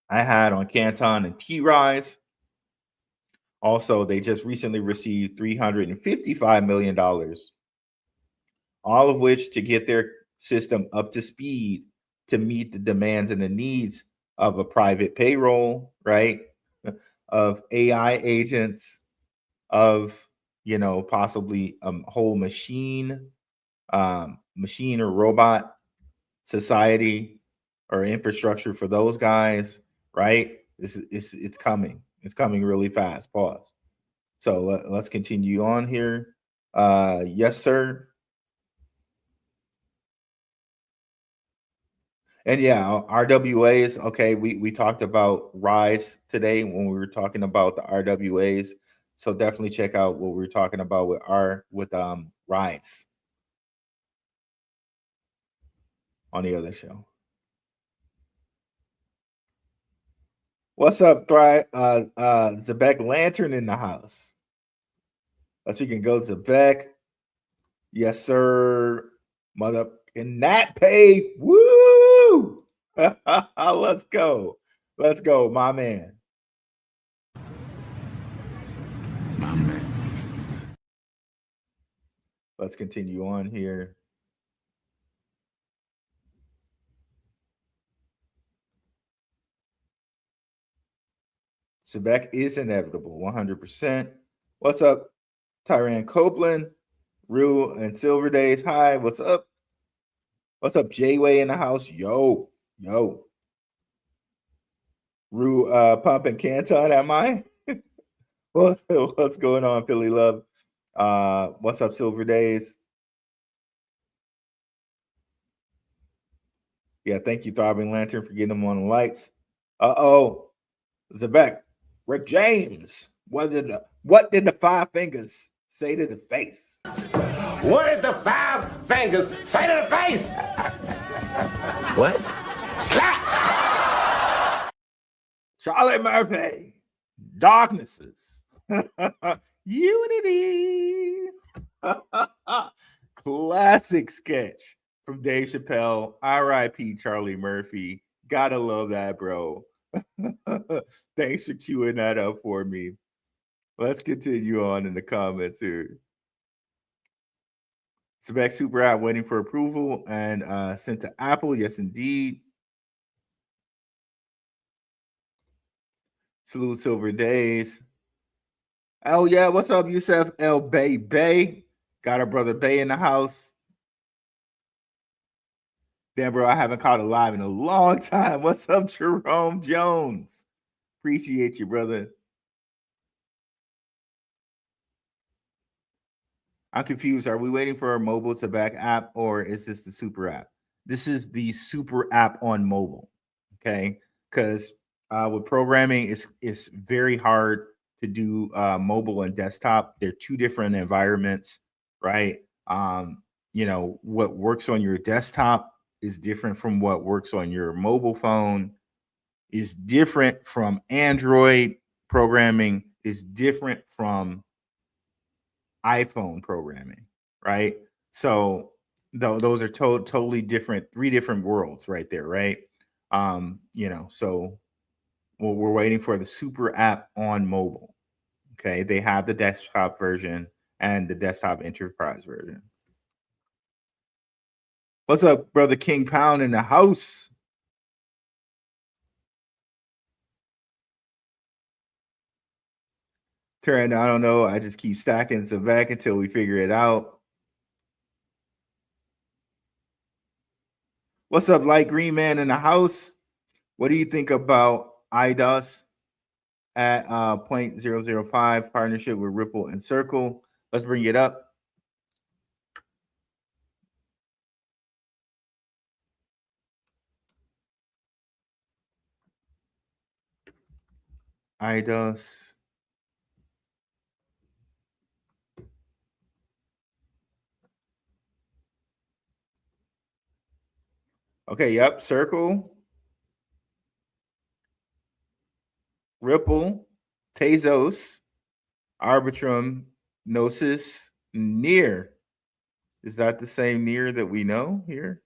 I had on Canton and T-Rise. Also, they just recently received $355 million, all of which to get their system up to speed to meet the demands and the needs of a private payroll, right? Of AI agents, of, possibly a whole machine or robot society or infrastructure for those guys, right? It's coming. It's coming really fast. Pause. So let's continue on here. Yes, sir. And yeah, RWAs. Okay, we talked about Rise today when we were talking about the RWAs. So definitely check out what we were talking about with Rise. on the other show. What's up, Zebec Lantern in the house? Let's we can go Zebec. Yes, sir. Motherfucking Nat Pay. Woo! Let's go. Let's go, my man. My man. Let's continue on here. Zebec is inevitable, 100%. What's up, Tyran Copeland? Rue and Silver Days. Hi, what's up? What's up, J-Way in the house? Yo. Rue Pump and Canton, am I? What's going on, Philly Love? What's up, Silver Days? Yeah, thank you, Throbbing Lantern, for getting them on the lights. Zebec, Rick James. What did the five fingers say to the face? What did the five fingers say to the face? What? Slap! Charlie Murphy. Darknesses. Unity. Classic sketch from Dave Chappelle. R.I.P. Charlie Murphy. Gotta love that, bro. Thanks for queuing that up for me. Let's continue on in the comments here. Zebec Super App waiting for approval and sent to Apple. Yes, indeed. Salute Silver Days. Oh, yeah. What's up, Yusef El Bay? Got our brother Bay in the house. Damn, bro, I haven't caught a live in a long time. What's up, Jerome Jones? Appreciate you, brother. I'm confused. Are we waiting for our mobile Zebec app, or is this the super app? This is the super app on mobile, okay? Because with programming, it's very hard to do mobile and desktop. They're two different environments, right? You know, what works on your desktop is different from what works on your mobile phone, is different from Android programming, is different from iPhone programming, right? So those are totally different, three different worlds right there, right? You know, so we're waiting for the super app on mobile. Okay, they have the desktop version and the desktop enterprise version. What's up, brother King Pound in the house? Turn, I don't know. I just keep stacking Zebec until we figure it out. What's up, Light Green Man in the house? What do you think about IDOS at 0.005 partnership with Ripple and Circle? Let's bring it up. IDOS. Okay, yep, Circle, Ripple, Tezos, Arbitrum, Gnosis, Near. Is that the same Near that we know here?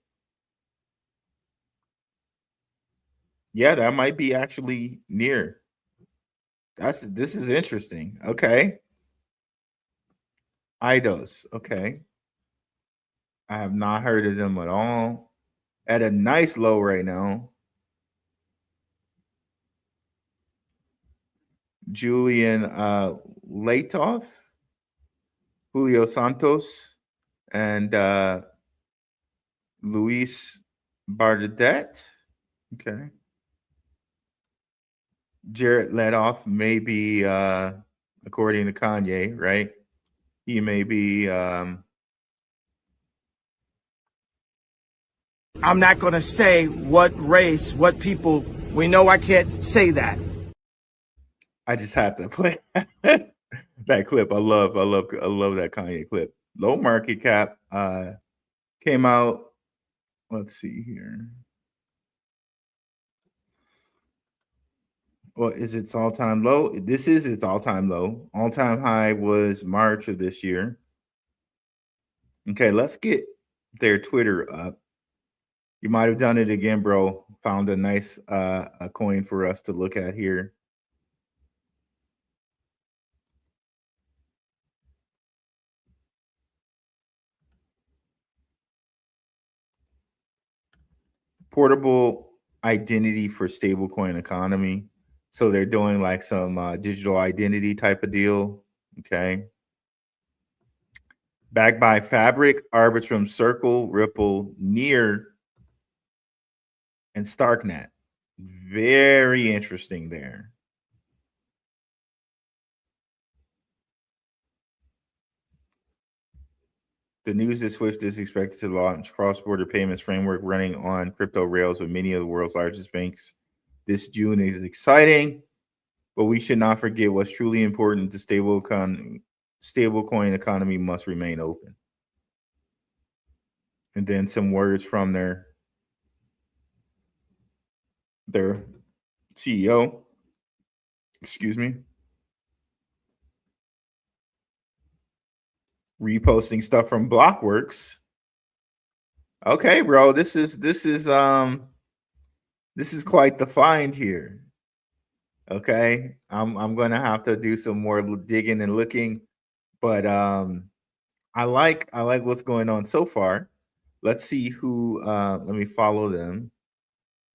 Yeah, that might be actually Near. This is interesting. Okay. IDOS, okay. I have not heard of them at all. At a nice low right now. Julian Latoff, Julio Santos, and Luis Bardette. Okay. Jared Letoff may be, according to Kanye, right? He may be... I'm not going to say what race, what people. We know I can't say that. I just had to play that clip. I love that Kanye clip. Low market cap came out let's see here. Well, is its all-time low? This is its all-time low. All-time high was March of this year. Okay, let's get their Twitter up. You might have done it again, bro. Found a nice a coin for us to look at here. Portable identity for stablecoin economy. So they're doing like some digital identity type of deal. Okay. Backed by Fabric, Arbitrum, Circle, Ripple, Near, and Starknet. Very interesting there. The news is Swift is expected to launch cross-border payments framework running on crypto rails with many of the world's largest banks this June. Is exciting, but we should not forget what's truly important. The stablecoin economy must remain open. And then some words from their CEO. Excuse me. Reposting stuff from Blockworks. Okay, bro, this is quite the find here. Okay, I'm gonna have to do some more digging and looking, but I like what's going on so far. Let's see who. Let me follow them,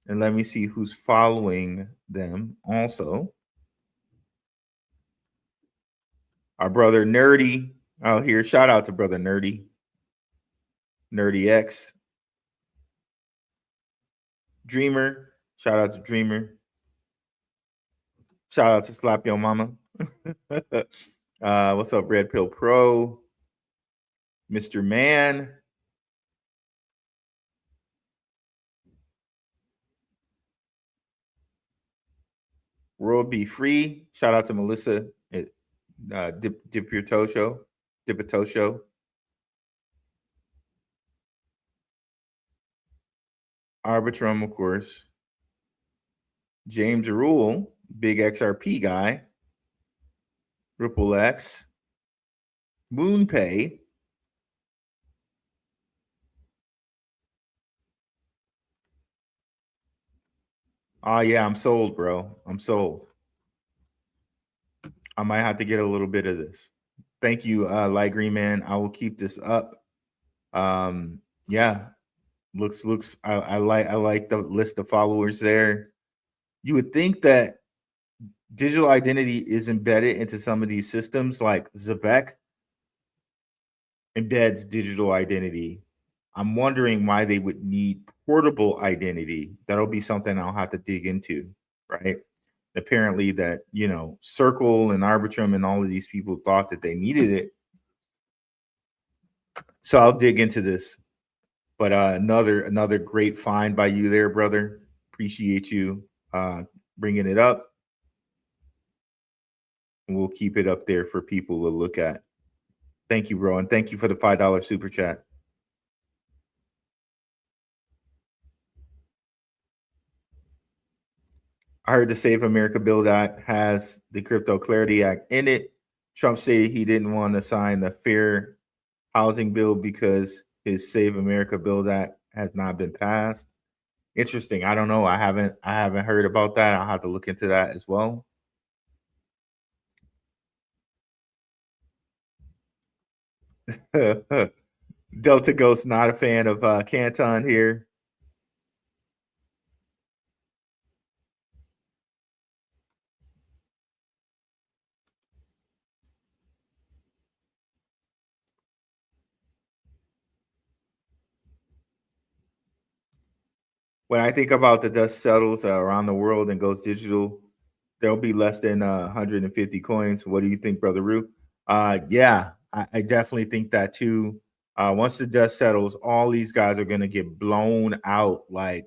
and let me see who's following them also. Our brother Nerdy out here. Shout out to brother Nerdy. Nerdy X. Dreamer. Shout out to Dreamer. Shout out to Slap Your Mama. What's up, Red Pill Pro? Mr. Man. World Be Free. Shout out to Melissa at Dipitosho. Arbitrum, of course. James Rule, big XRP guy. Ripple X. MoonPay. Oh, yeah, I'm sold, bro. I'm sold. I might have to get a little bit of this. Thank you, Light Green Man. I will keep this up. Yeah, looks. I like the list of followers there. You would think that digital identity is embedded into some of these systems, like Zebec embeds digital identity. I'm wondering why they would need portable identity. That'll be something I'll have to dig into, right? Apparently that, Circle and Arbitrum and all of these people thought that they needed it. So I'll dig into this. But another great find by you there, brother. Appreciate you bringing it up. And we'll keep it up there for people to look at. Thank you, bro. And thank you for the $5 super chat. I heard the Save America Build Act has the Crypto Clarity Act in it. Trump said he didn't want to sign the Fair Housing Bill because his Save America Build Act has not been passed. Interesting. I don't know. I haven't heard about that. I'll have to look into that as well. Delta Ghost, not a fan of Canton here. When I think about the dust settles around the world and goes digital, there'll be less than 150 coins. What do you think, Brother Rue? Yeah, I definitely think that too. Once the dust settles, all these guys are going to get blown out, like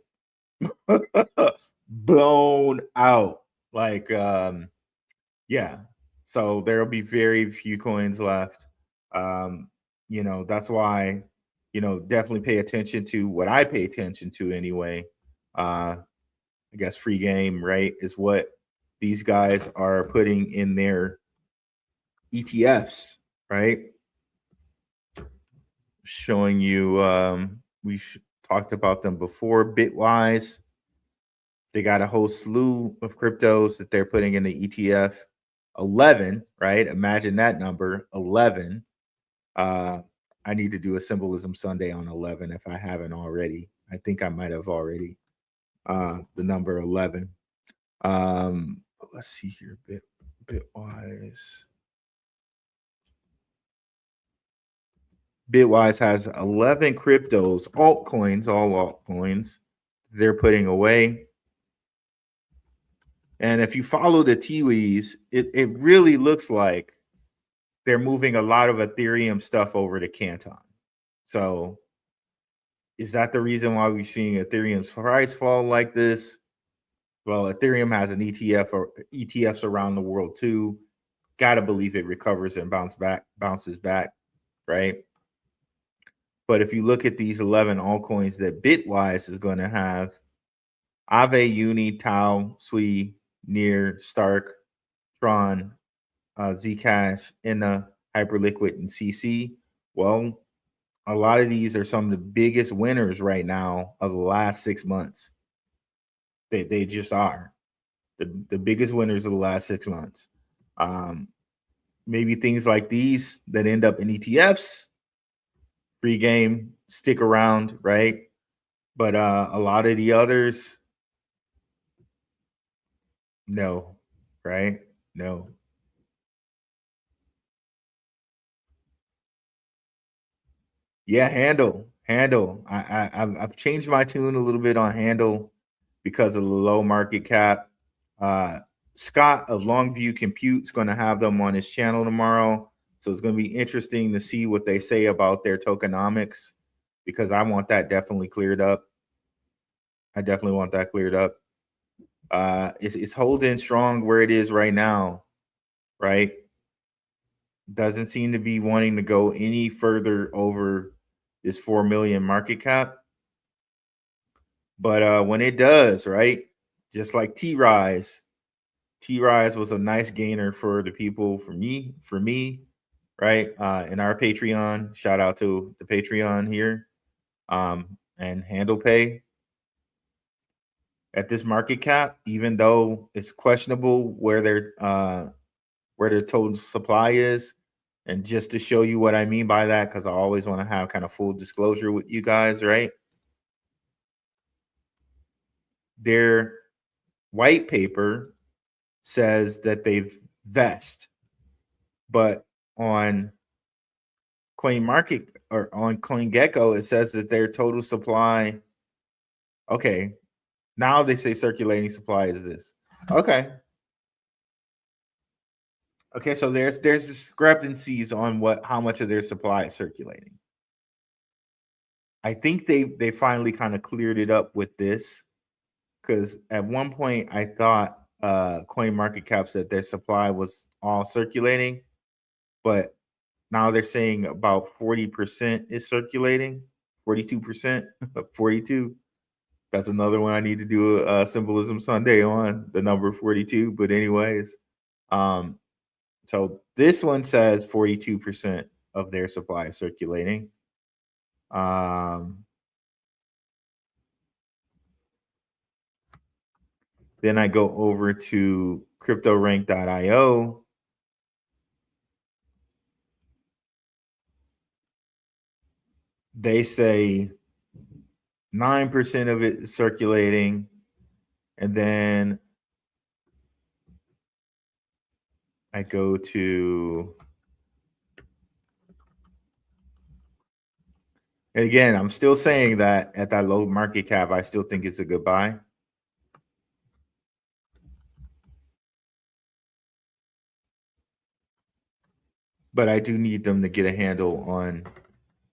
blown out. Like, yeah. So there'll be very few coins left. That's why definitely pay attention to what I pay attention to anyway. I guess free game, right, is what these guys are putting in their ETFs, right? Showing you, talked about them before. Bitwise, they got a whole slew of cryptos that they're putting in the ETF. 11, right? Imagine that number, 11. I need to do a Symbolism Sunday on 11 if I haven't already. I think I might have already. The number 11. Let's see here, Bitwise. Bitwise has 11 cryptos, altcoins, all altcoins they're putting away. And if you follow the tea leaves, it really looks like they're moving a lot of Ethereum stuff over to Canton. So is that the reason why we're seeing Ethereum's price fall like this? Well, Ethereum has an ETF or ETFs around the world too. Gotta believe it recovers and bounces back, right? But if you look at these 11 altcoins that Bitwise is going to have, Aave, Uni, Tau, Sui, Near, Stark, Tron, Zcash, Inna, Hyperliquid, and CC. Well, a lot of these are some of the biggest winners right now of the last 6 months. They just are the biggest winners of the last 6 months. Maybe things like these that end up in ETFs, free game, stick around, right? But a lot of the others, no, right? No. Yeah, Handle. I've changed my tune a little bit on Handle because of the low market cap. Scott of Longview Compute is going to have them on his channel tomorrow. So it's going to be interesting to see what they say about their tokenomics, because I want that definitely cleared up. I definitely want that cleared up. It's holding strong where it is right now, right? Doesn't seem to be wanting to go any further over this 4 million market cap. But when it does, right, just like T-Rise was a nice gainer for the people, for me, right? In our Patreon, shout out to the Patreon here, and Handle Pay. At this market cap, even though it's questionable where their total supply is, and just to show you what I mean by that, because I always want to have kind of full disclosure with you guys, right? Their white paper says that they've vest, but on CoinMarket or on CoinGecko, it says that their total supply. Okay, now they say circulating supply is this. Okay, so there's discrepancies on how much of their supply is circulating. I think they finally kind of cleared it up with this, because at one point I thought CoinMarketCap said their supply was all circulating, but now they're saying about 40% is circulating, 42%, 42. That's another one I need to do a Symbolism Sunday on, the number 42. But anyways, so this one says 42% of their supply is circulating. Then I go over to CryptoRank.io. They say 9% of it is circulating. And then I go to, and again, I'm still saying that at that low market cap, I still think it's a good buy. But I do need them to get a handle on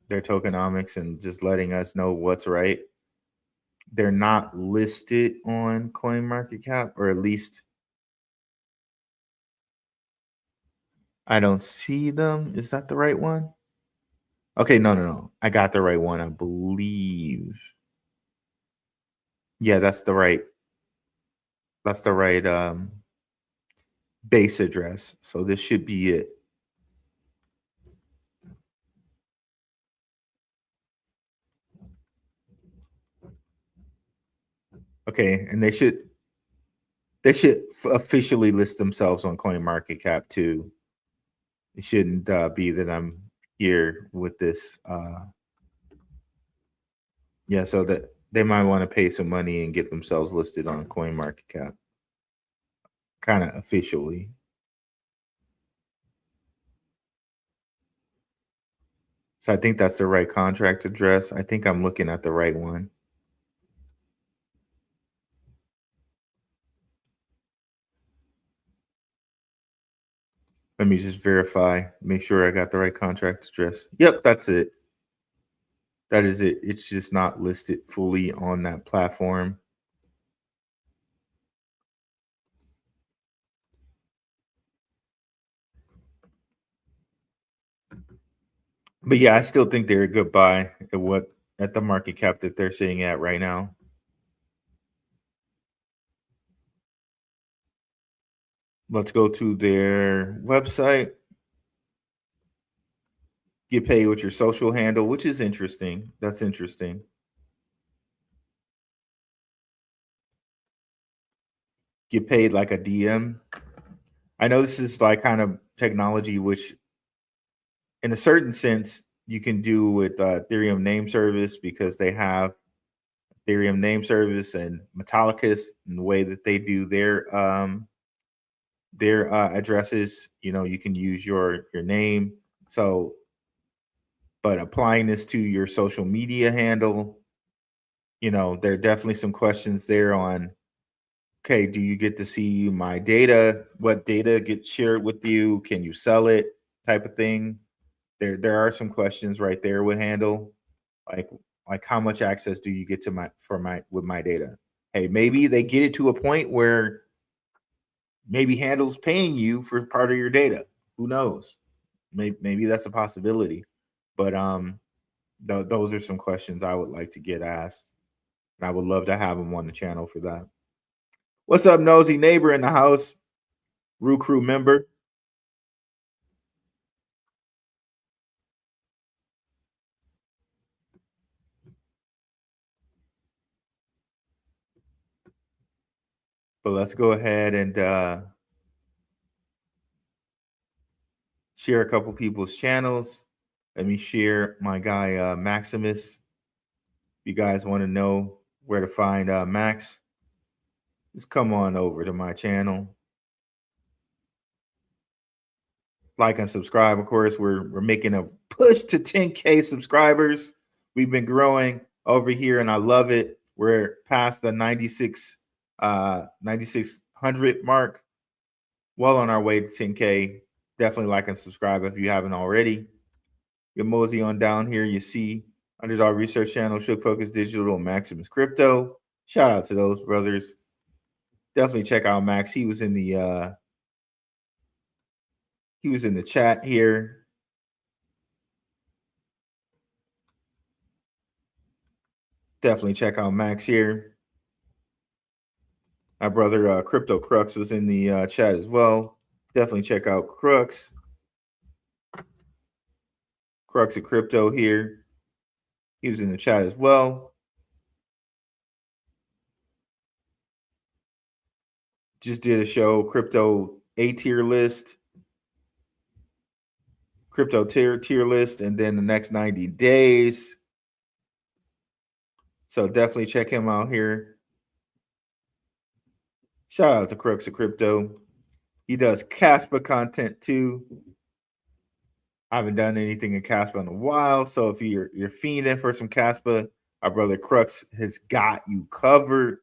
their tokenomics and just letting us know what's right. They're not listed on CoinMarketCap, or at least I don't see them. Is that the right one? Okay, no. I got the right one, I believe. Yeah, that's the right base address. So this should be it. Okay, and they should officially list themselves on CoinMarketCap too. It shouldn't be that I'm here with this. Yeah, so that they might want to pay some money and get themselves listed on CoinMarketCap, kind of officially. So I think that's the right contract address. I think I'm looking at the right one. Let me just verify, make sure I got the right contract address. Yep, that's it. That is it. It's just not listed fully on that platform. But yeah, I still think they're a good buy at the market cap that they're sitting at right now. Let's go to their website. Get paid with your social handle, which is interesting. That's interesting. Get paid like a DM. I know this is like kind of technology, which in a certain sense you can do with Ethereum name service, because they have Ethereum name service and Metallicus and the way that they do their addresses. You know, you can use your name. So, but applying this to your social media handle, you know, there are definitely some questions there on, okay, do you get to see my data? What data gets shared with you? Can you sell it? Type of thing. There are some questions right there with handle, like how much access do you get to my data? Hey, maybe they get it to a point where maybe handle's paying you for part of your data. Who knows? Maybe that's a possibility. But those are some questions I would like to get asked, and I would love to have them on the channel for that. What's up, nosy neighbor in the house? Rue Crew member. But let's go ahead and share a couple people's channels. Let me share my guy Maximus. If you guys want to know where to find Max, just come on over to my channel. Like and subscribe. Of course, we're making a push to 10K subscribers. We've been growing over here, and I love it. We're past the 9,600 mark. Well on our way to 10K. Definitely like and subscribe if you haven't already. You mosey on down here. You see Underdog Research Channel, Shook Focus Digital, Maximus Crypto. Shout out to those brothers. Definitely check out Max. He was in the chat here. Definitely check out Max here. My brother Crypto Crux was in the chat as well. Definitely check out Crux. Crux of Crypto here. He was in the chat as well. Just did a show, Crypto A tier list. Crypto tier list, and then the next 90 days. So definitely check him out here. Shout out to Crux of Crypto. He does Casper content too. I haven't done anything in Casper in a while, so if you're fiending for some Casper, our brother Crux has got you covered.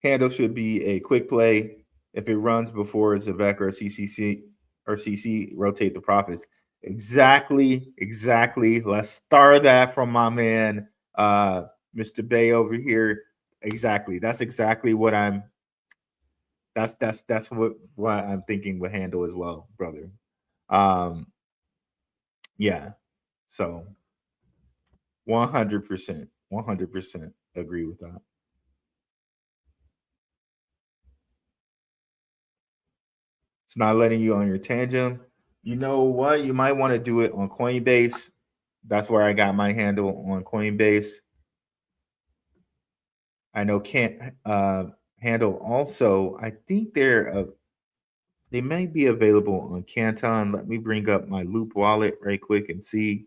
Handle should be a quick play. If it runs before Zebec or CC, rotate the profits. Exactly. Let's start that from my man, Mr. Bay over here. exactly. That's exactly what I'm. That's what I'm thinking with handle as well, brother. Yeah. So 100% agree with that. It's not letting you on your tangent. You know what? You might want to do it on Coinbase. That's where I got my handle, on Coinbase. I know can't handle also. I think they may be available on Canton. Let me bring up my Loop wallet right quick and see.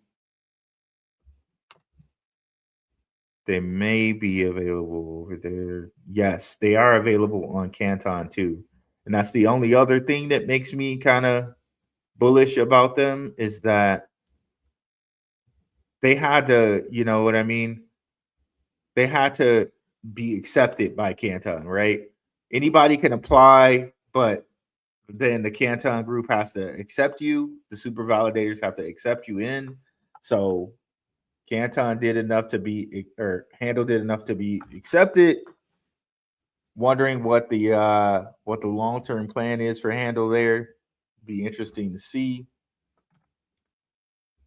They may be available over there. Yes, they are available on Canton too. And that's the only other thing that makes me kind of bullish about them, is that they had to, you know what I mean? They had to be accepted by Canton, right? Anybody can apply, but then the Canton group has to accept you. The super validators have to accept you in. So Canton did enough to be, or Handle did enough to be accepted. Wondering what the long-term plan is for Handle there. Be interesting to see.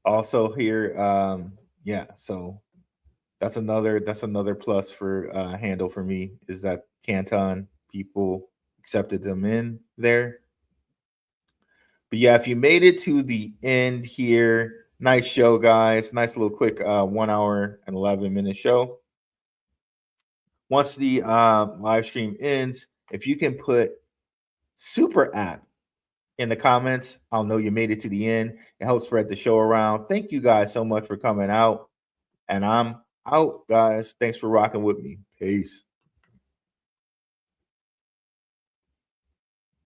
Also here, yeah, so that's another plus for Handle for me, is that Canton people accepted them in there. But yeah, if you made it to the end here, nice show, guys. Nice little quick 1 hour and 11-minute show. Once the live stream ends, if you can put super app in the comments, I'll know you made it to the end. It helps spread the show around. Thank you guys so much for coming out. And I'm out, guys. Thanks for rocking with me. Peace.